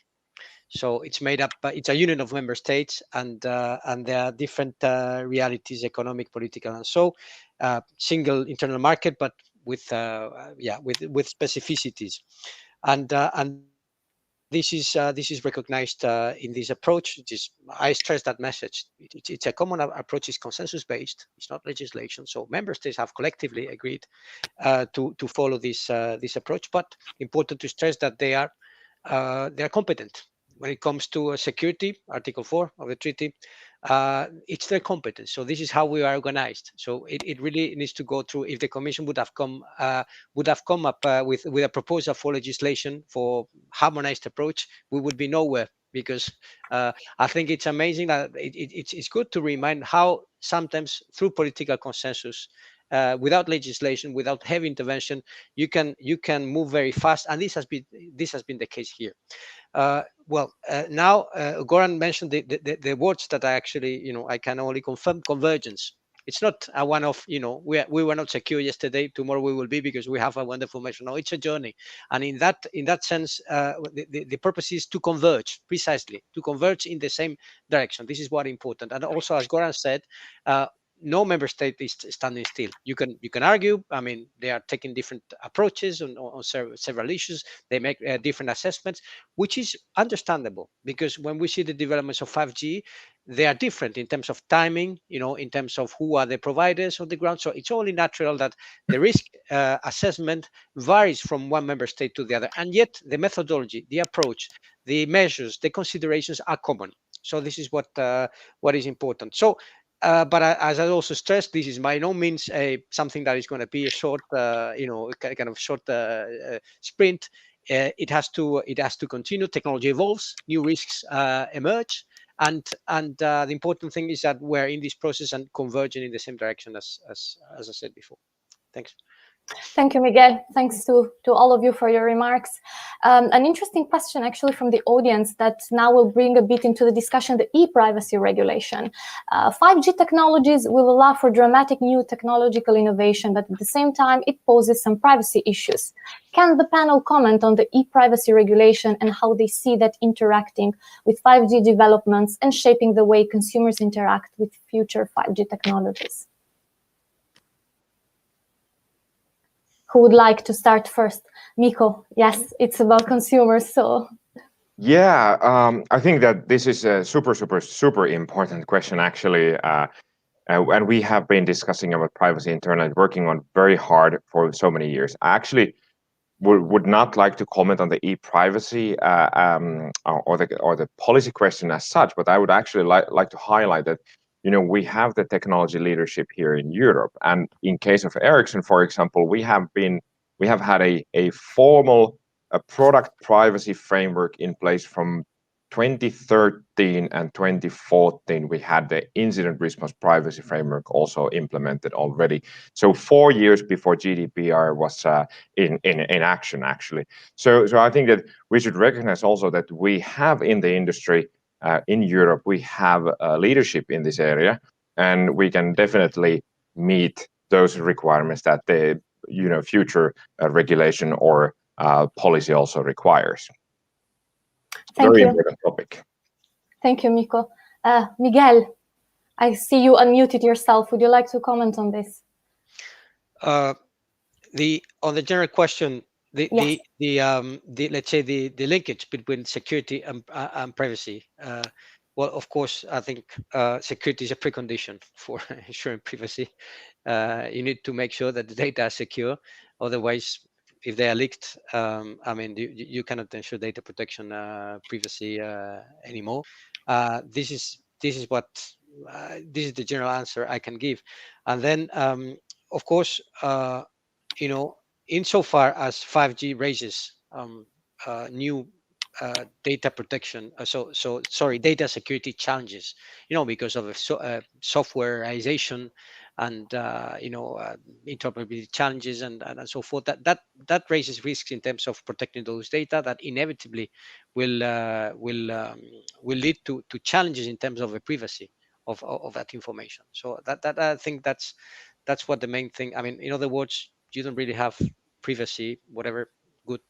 C: So it's made up, it's a union of member states, and there are different realities, economic, political, and so single internal market, but with specificities, and this is recognized in this approach. I stress that message. It's a common approach. It's consensus based. It's not legislation. So member states have collectively agreed to follow this approach. But important to stress that they are competent when it comes to security. Article 4 of the treaty. It's their competence. So this is how we are organized. So it really needs to go through. If the Commission would have come up with a proposal for legislation for harmonized approach, we would be nowhere, because I think it's amazing that it's good to remind how sometimes through political consensus, without legislation, without heavy intervention, you can move very fast, and this has been the case here. Now Goran mentioned the words that I actually, I can only confirm: convergence. It's not a one-off, we were not secure yesterday, tomorrow we will be because we have a wonderful measure. No, it's a journey. And in that sense, the purpose is to converge, precisely, to converge in the same direction. This is what is important. And also, as Goran said, no member state is standing still. You can argue. I mean, they are taking different approaches on several issues. They make different assessments, which is understandable, because when we see the developments of 5G, they are different in terms of timing, in terms of who are the providers on the ground. So it's only natural that the risk assessment varies from one member state to the other, and yet the methodology, the approach, the measures, the considerations are common. So this is what is important. So. But as I also stressed, this is by no means something that is going to be a short, kind of short sprint. It has to continue. Technology evolves, new risks emerge, and the important thing is that we're in this process and converging in the same direction as I said before. Thanks.
B: Thank you, Miguel. Thanks to all of you for your remarks. An interesting question actually from the audience that now will bring a bit into the discussion, the e-privacy regulation. 5G technologies will allow for dramatic new technological innovation, but at the same time, it poses some privacy issues. Can the panel comment on the e-privacy regulation and how they see that interacting with 5G developments and shaping the way consumers interact with future 5G technologies? who would like to start first? Miko, yes, it's about consumers, so.
G: Yeah, I think that this is a super important question, actually. And we have been discussing about privacy internally, working on very hard for so many years. I actually would not like to comment on the e-privacy or the policy question as such, but I would actually like to highlight that, you know, we have the technology leadership here in Europe, and in case of Ericsson, for example, we have had a formal product privacy framework in place from 2013 and 2014. We had the incident response privacy framework also implemented already. So 4 years before GDPR was in action, actually. So I think that we should recognize also that we have in the industry in Europe, we have leadership in this area, and we can definitely meet those requirements that the future regulation or policy also requires.
B: Thank
G: Very
B: you.
G: important topic.
B: Thank you, Miko. Miguel, I see you unmuted yourself. Would you like to comment on this?
C: On the general question,
B: Yes.
C: let's say the linkage between security and privacy. Well, of course, I think security is a precondition for ensuring privacy. You need to make sure that the data is secure. Otherwise, if they are leaked, I mean, you cannot ensure data protection, privacy anymore. This is the general answer I can give. And then, of course, insofar as 5G raises new data protection, data security challenges, because of softwareization and interoperability challenges and so forth, that raises risks in terms of protecting those data that inevitably will lead to challenges in terms of the privacy of that information. So that I think that's what the main thing. I mean, in other words, you don't really have privacy, whatever good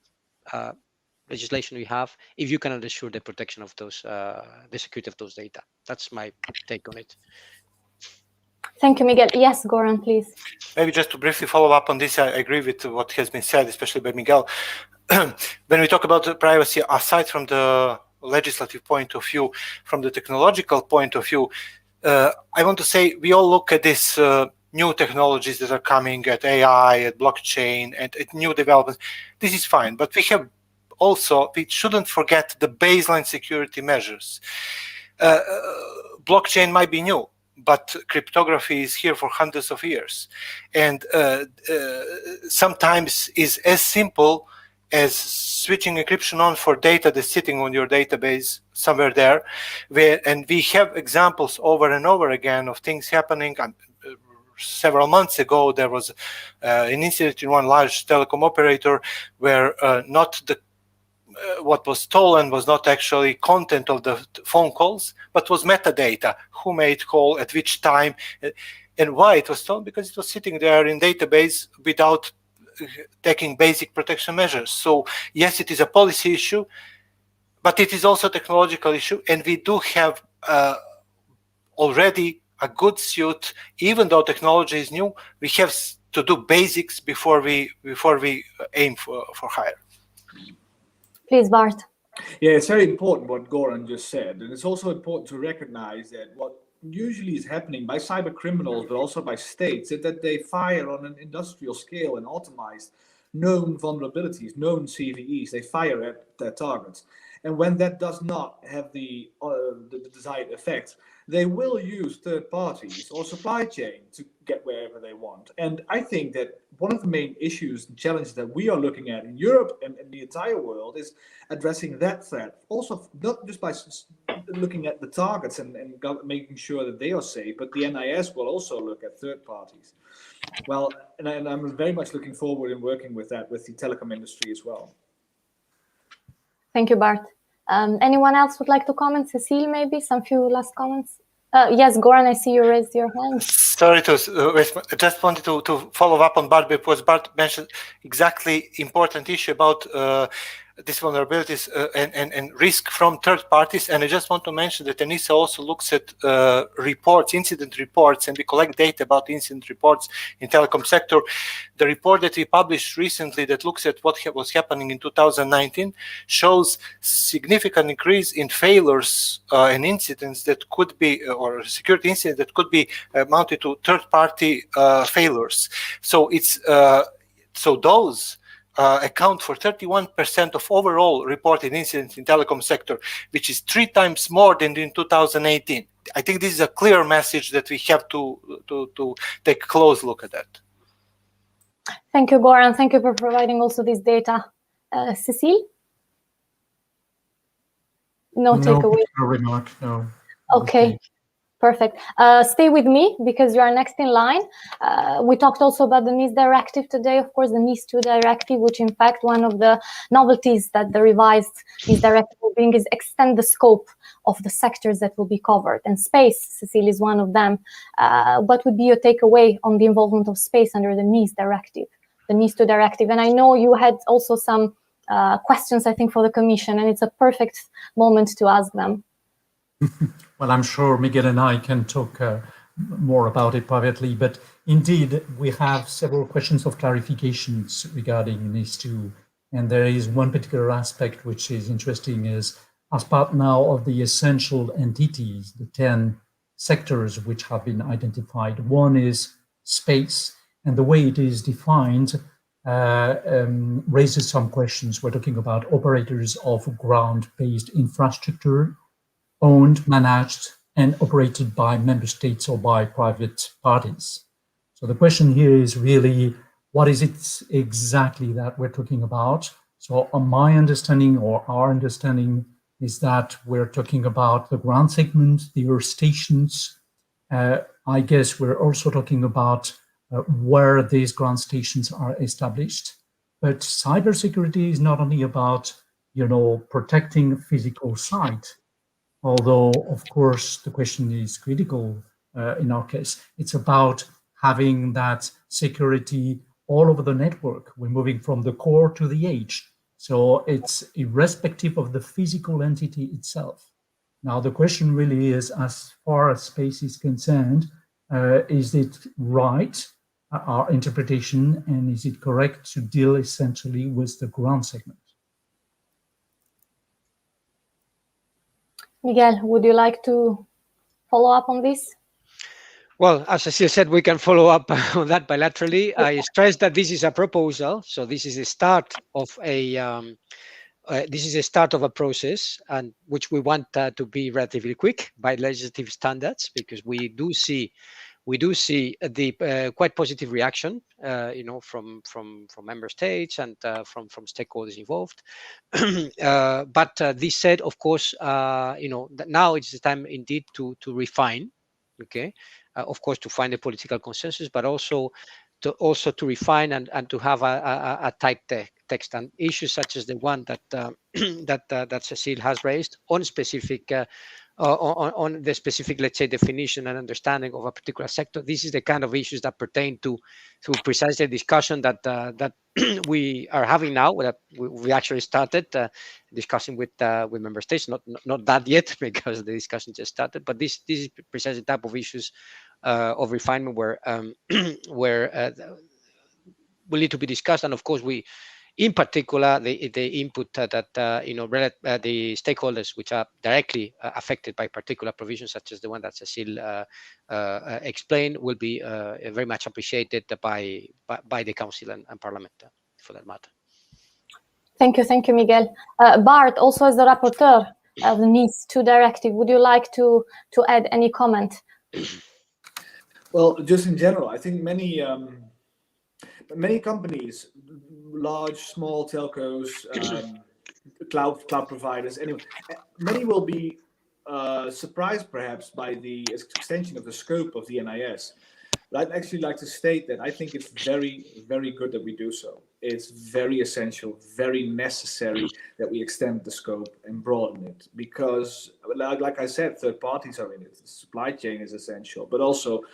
C: legislation we have, if you cannot ensure the protection of those, the security of those data. That's my take on it.
B: Thank you, Miguel. Yes, Goran, please.
D: Maybe just to briefly follow up on this, I agree with what has been said, especially by Miguel. When we talk about privacy, aside from the legislative point of view, from the technological point of view, I want to say we all look at this new technologies that are coming, at AI, at blockchain, and at new developments. This is fine, but we shouldn't forget the baseline security measures. Blockchain might be new, but cryptography is here for hundreds of years, and sometimes is as simple as switching encryption on for data that's sitting on your database somewhere there, and we have examples over and over again of things happening. Several months ago, there was an incident in one large telecom operator where what was stolen was not actually content of the phone calls, but was metadata, who made call, at which time, and why it was stolen, because it was sitting there in database without taking basic protection measures. So yes, it is a policy issue, but it is also a technological issue, and we do have already a good suit. Even though technology is new, we have to do basics before we aim for higher.
B: Please, Bart.
E: Yeah, it's very important what Goran just said, and it's also important to recognize that what usually is happening by cyber criminals, but also by states, is that they fire on an industrial scale and optimize known vulnerabilities, known CVEs. They fire at their targets, and when that does not have the desired effect, they will use third parties or supply chain to get wherever they want. And I think that one of the main issues and challenges that we are looking at in Europe and the entire world is addressing that threat. Also, not just by looking at the targets and making sure that they are safe, but the NIS will also look at third parties. Well, and I'm very much looking forward in working with that with the telecom industry as well.
B: Thank you, Bart. Anyone else would like to comment? Cecile, maybe some few last comments? Yes, Goran, I see you raised your hand.
D: Sorry I just wanted to follow up on Bart, because Bart mentioned exactly important issue about these vulnerabilities and risk from third parties. And I just want to mention that ENISA also looks at reports, incident reports, and we collect data about incident reports in telecom sector. The report that we published recently that looks at what was happening in 2019 shows significant increase in failures and incidents that could be, or security incidents that could be mounted to third-party failures. So it's so those account for 31% of overall reported incidents in telecom sector, which is 3 times more than in 2018. I think this is a clear message that we have to take a close look at that.
B: Thank you, Goran. Thank you for providing also this data. Cecile? No takeaway.
F: No remark, no.
B: Okay. Perfect. Stay with me because you are next in line. We talked also about the NIS directive today, of course, the NIS2 directive, which in fact one of the novelties that the revised NIS directive will bring is extend the scope of the sectors that will be covered. And space, Cecile, is one of them. What would be your takeaway on the involvement of space under the NIS directive, the NIS2 directive? And I know you had also some questions, I think, for the Commission, and it's a perfect moment to ask them.
F: Well, I'm sure Miguel and I can talk more about it privately, but indeed, we have several questions of clarifications regarding NIS2. And there is one particular aspect which is interesting is, as part now of the essential entities, the 10 sectors which have been identified, one is space, and the way it is defined raises some questions. We're talking about operators of ground-based infrastructure, owned, managed, and operated by member states or by private parties. So the question here is really, what is it exactly that we're talking about? So my understanding or our understanding is that we're talking about the ground segment, the earth stations. I guess we're also talking about where these ground stations are established. But cybersecurity is not only about, protecting physical site, although, of course, the question is critical in our case. It's about having that security all over the network. We're moving from the core to the edge. So it's irrespective of the physical entity itself. Now, the question really is, as far as space is concerned, is it right, our interpretation, and is it correct to deal essentially with the ground segment?
B: Miguel, would you like to follow up on this?
C: Well, as Cecile said, we can follow up on that bilaterally. I stress that this is a proposal, so this is the start of a process, and which we want to be relatively quick by legislative standards, because we do see the quite positive reaction, from member states and from stakeholders involved. But this said, of course, now it's the time indeed to refine. Okay, of course, to find a political consensus, but also to refine and to have a tight text, and issues such as the one that that Cecile has raised on specific. On the specific, let's say, definition and understanding of a particular sector. This is the kind of issues that pertain to precisely the discussion that we are having now. That we actually started discussing with member states. Not that yet, because the discussion just started. But this is precisely the type of issues of refinement where will need to be discussed. And of course, in particular, the input that the stakeholders which are directly affected by particular provisions, such as the one that Cecile explained, will be very much appreciated by the Council and Parliament, for that matter.
B: Thank you, Miguel. Bart, also as the rapporteur of the NIS2 directive, would you like to add any comment?
E: Well, just in general, I think many companies, large, small telcos, cloud providers, anyway, many will be surprised perhaps by the extension of the scope of the NIS. But I'd actually like to state that I think it's very, very good that we do so. It's very essential, very necessary that we extend the scope and broaden it, because, like I said, third parties are in it. The supply chain is essential, but also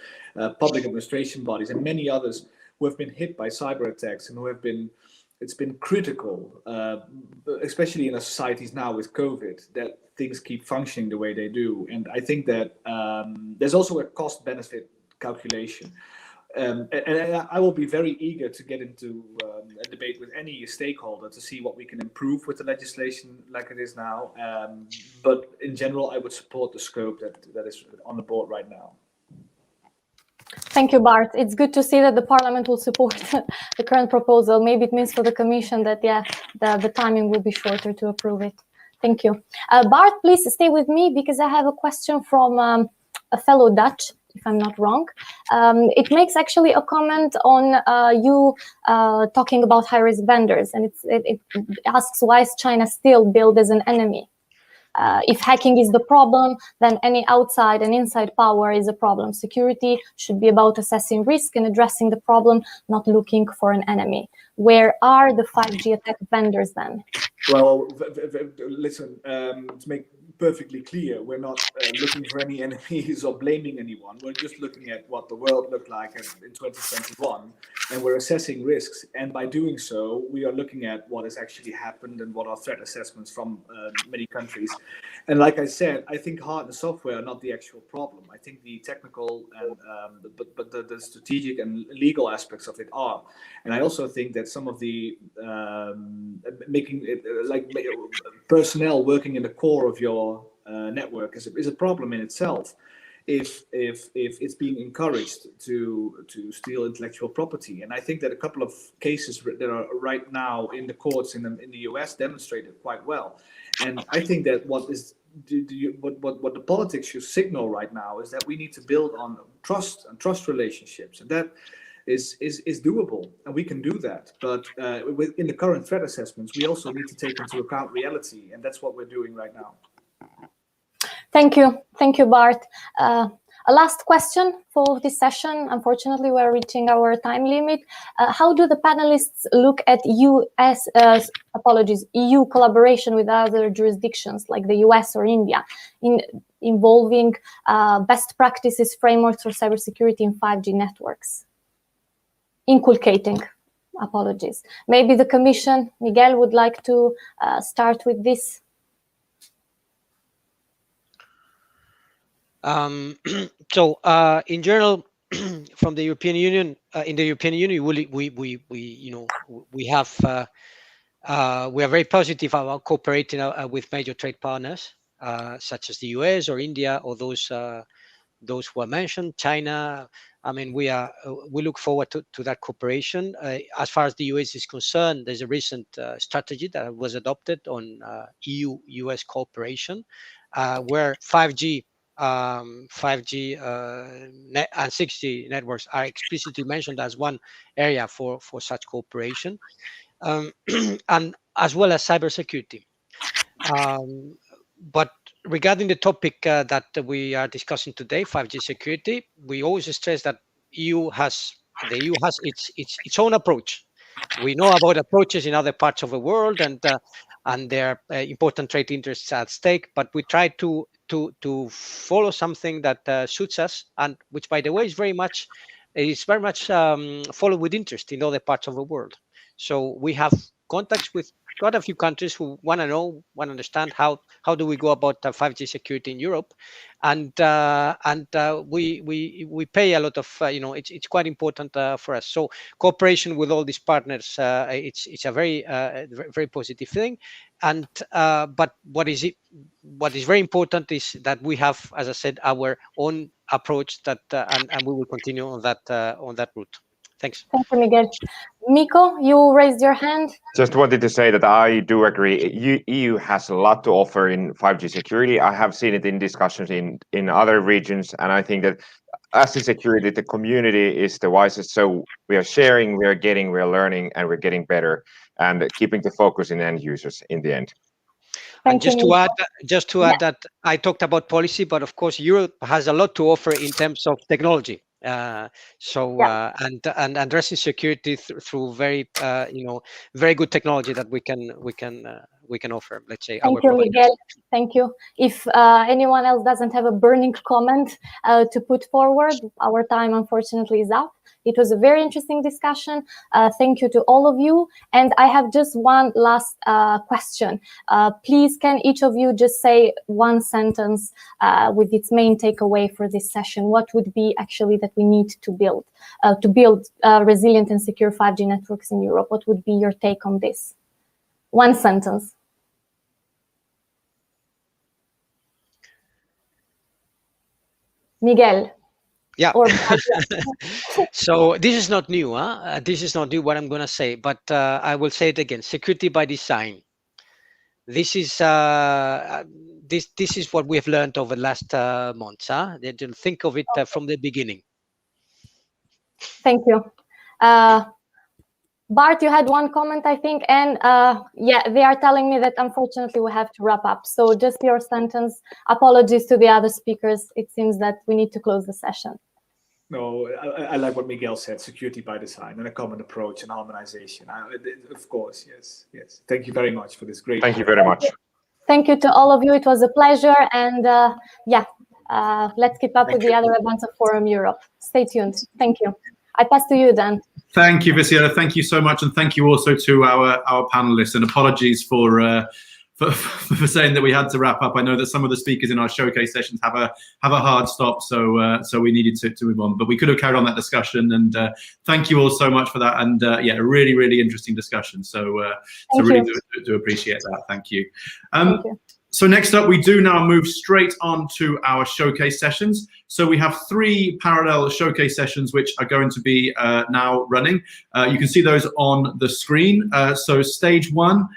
E: public administration bodies and many others who have been hit by cyber attacks and who have been it's been critical, especially in our societies now with COVID, that things keep functioning the way they do. And I think that there's also a cost-benefit calculation. And I will be very eager to get into a debate with any stakeholder to see what we can improve with the legislation like it is now. But in general, I would support the scope that is on the board right now.
B: Thank you, Bart. It's good to see that the Parliament will support the current proposal. Maybe it means for the Commission that, the timing will be shorter to approve it. Thank you. Bart, please stay with me because I have a question from a fellow Dutch, if I'm not wrong. It makes actually a comment on you talking about high-risk vendors, and it asks, why is China still billed as an enemy? If hacking is the problem, then any outside and inside power is a problem. Security should be about assessing risk and addressing the problem, not looking for an enemy. Where are the 5G attack vendors then?
E: Well, listen, to make perfectly clear, we're not looking for any enemies or blaming anyone. We're just looking at what the world looked like in 2021, and we're assessing risks. And by doing so, we are looking at what has actually happened and what are threat assessments from many countries. And like I said, I think hardware and software are not the actual problem. I think the technical and but the strategic and legal aspects of it are. And I also think that some of the making it like personnel working in the core of your network is a problem in itself. If it's being encouraged to steal intellectual property, and I think that a couple of cases that are right now in the courts in the US demonstrate it quite well. And I think that what the politics should signal right now is that we need to build on trust relationships, and that is doable, and we can do that. But in the current threat assessments, we also need to take into account reality, and that's what we're doing right now.
B: Thank you, Bart. A last question for this session. Unfortunately, we're reaching our time limit. How do the panelists look at EU collaboration with other jurisdictions like the US or India involving best practices frameworks for cybersecurity in 5G networks? Inculcating, maybe the Commission, Miguel, would like to start with this.
C: So in general, from the European Union, in the European Union, we are very positive about cooperating with major trade partners such as the US or India or those who are mentioned, China. I mean, we look forward to that cooperation. As far as the US is concerned, there's a recent strategy that was adopted on EU-US cooperation, where 5G and 6G networks are explicitly mentioned as one area for such cooperation, and as well as cybersecurity. But regarding the topic that we are discussing today, 5G security, we always stress that the EU has its own approach. We know about approaches in other parts of the world, and there are important trade interests at stake. But we try to follow something that suits us, and which, by the way, is very much followed with interest in other parts of the world. So we have contacts with quite a few countries who want to understand how do we go about 5G security in Europe, and we pay a lot of it's quite important for us. So cooperation with all these partners, it's a very very positive thing, and but what is very important is that we have, as I said, our own approach that and we will continue on that route. Thanks.
B: Thank you, Miguel. Miko, you raised your hand.
G: Just wanted to say that I do agree. EU has a lot to offer in 5G security. I have seen it in discussions in other regions, and I think that as a security, the community is the wisest. So we are sharing, we are learning, and we're getting better, and keeping the focus in end users in the end.
C: And just to add that I talked about policy, but of course Europe has a lot to offer in terms of technology. And addressing security through very very good technology that we can offer, let's say.
B: Thank you, Miguel. Thank you. If anyone else doesn't have a burning comment to put forward, our time unfortunately is up. It was a very interesting discussion. Thank you to all of you. And I have just one last question. Please, can each of you just say one sentence with its main takeaway for this session? What would be actually that we need to build resilient and secure 5G networks in Europe? What would be your take on this? One sentence. Miguel.
C: Yeah.
B: Or
C: So this is not new, huh? This is not new what I'm going to say, but I will say it again. Security by design. This is this is what we have learned over the last months. Huh? Think of it from the beginning.
B: Thank you. Bart, you had one comment, I think, and yeah, they are telling me that unfortunately we have to wrap up. So just your sentence. Apologies to the other speakers. It seems that we need to close the session.
E: No, I like what Miguel said, security by design and a common approach and harmonization. Of course, yes, yes. Thank you very much for this great.
G: Thank you very much.
B: Thank you to all of you. It was a pleasure. And yeah, let's keep up with the other events of Forum Europe. Stay tuned. Thank you. I pass to you, Dan.
A: Thank you, Visiela. Thank you so much, and thank you also to our panelists. And apologies for saying that we had to wrap up. I know that some of the speakers in our showcase sessions have a hard stop, so we needed to move on. But we could have carried on that discussion. And thank you all so much for that. And yeah, a really, really interesting discussion. So really do appreciate that. Thank you.
B: Thank you.
A: So next up, we do now move straight on to our showcase sessions. So we have 3 parallel showcase sessions which are going to be now running. You can see those on the screen. So stage 1,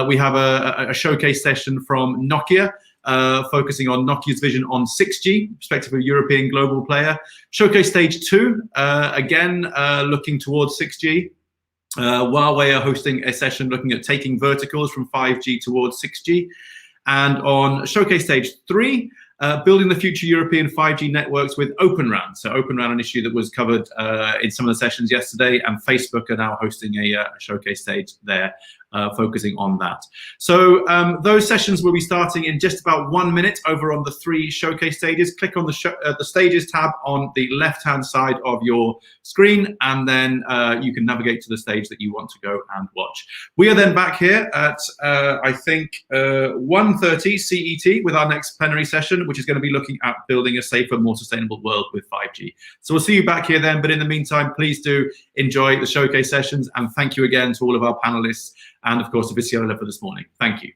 A: we have a showcase session from Nokia, focusing on Nokia's vision on 6G, perspective of a European global player. Showcase stage 2, again, looking towards 6G. Huawei are hosting a session looking at taking verticals from 5G towards 6G. And on showcase stage 3, building the future European 5G networks with Open RAN. So Open RAN, an issue that was covered in some of the sessions yesterday, and Facebook are now hosting a showcase stage there, focusing on that. So those sessions will be starting in just about 1 minute over on the 3 showcase stages. Click on the Stages tab on the left-hand side of your screen, and then you can navigate to the stage that you want to go and watch. We are then back here at, I think, 1:30 CET with our next plenary session, which is going to be looking at building a safer, more sustainable world with 5G. So we'll see you back here then, but in the meantime, please do enjoy the showcase sessions, and thank you again to all of our panelists, and of course, to Visiela for this morning. Thank you.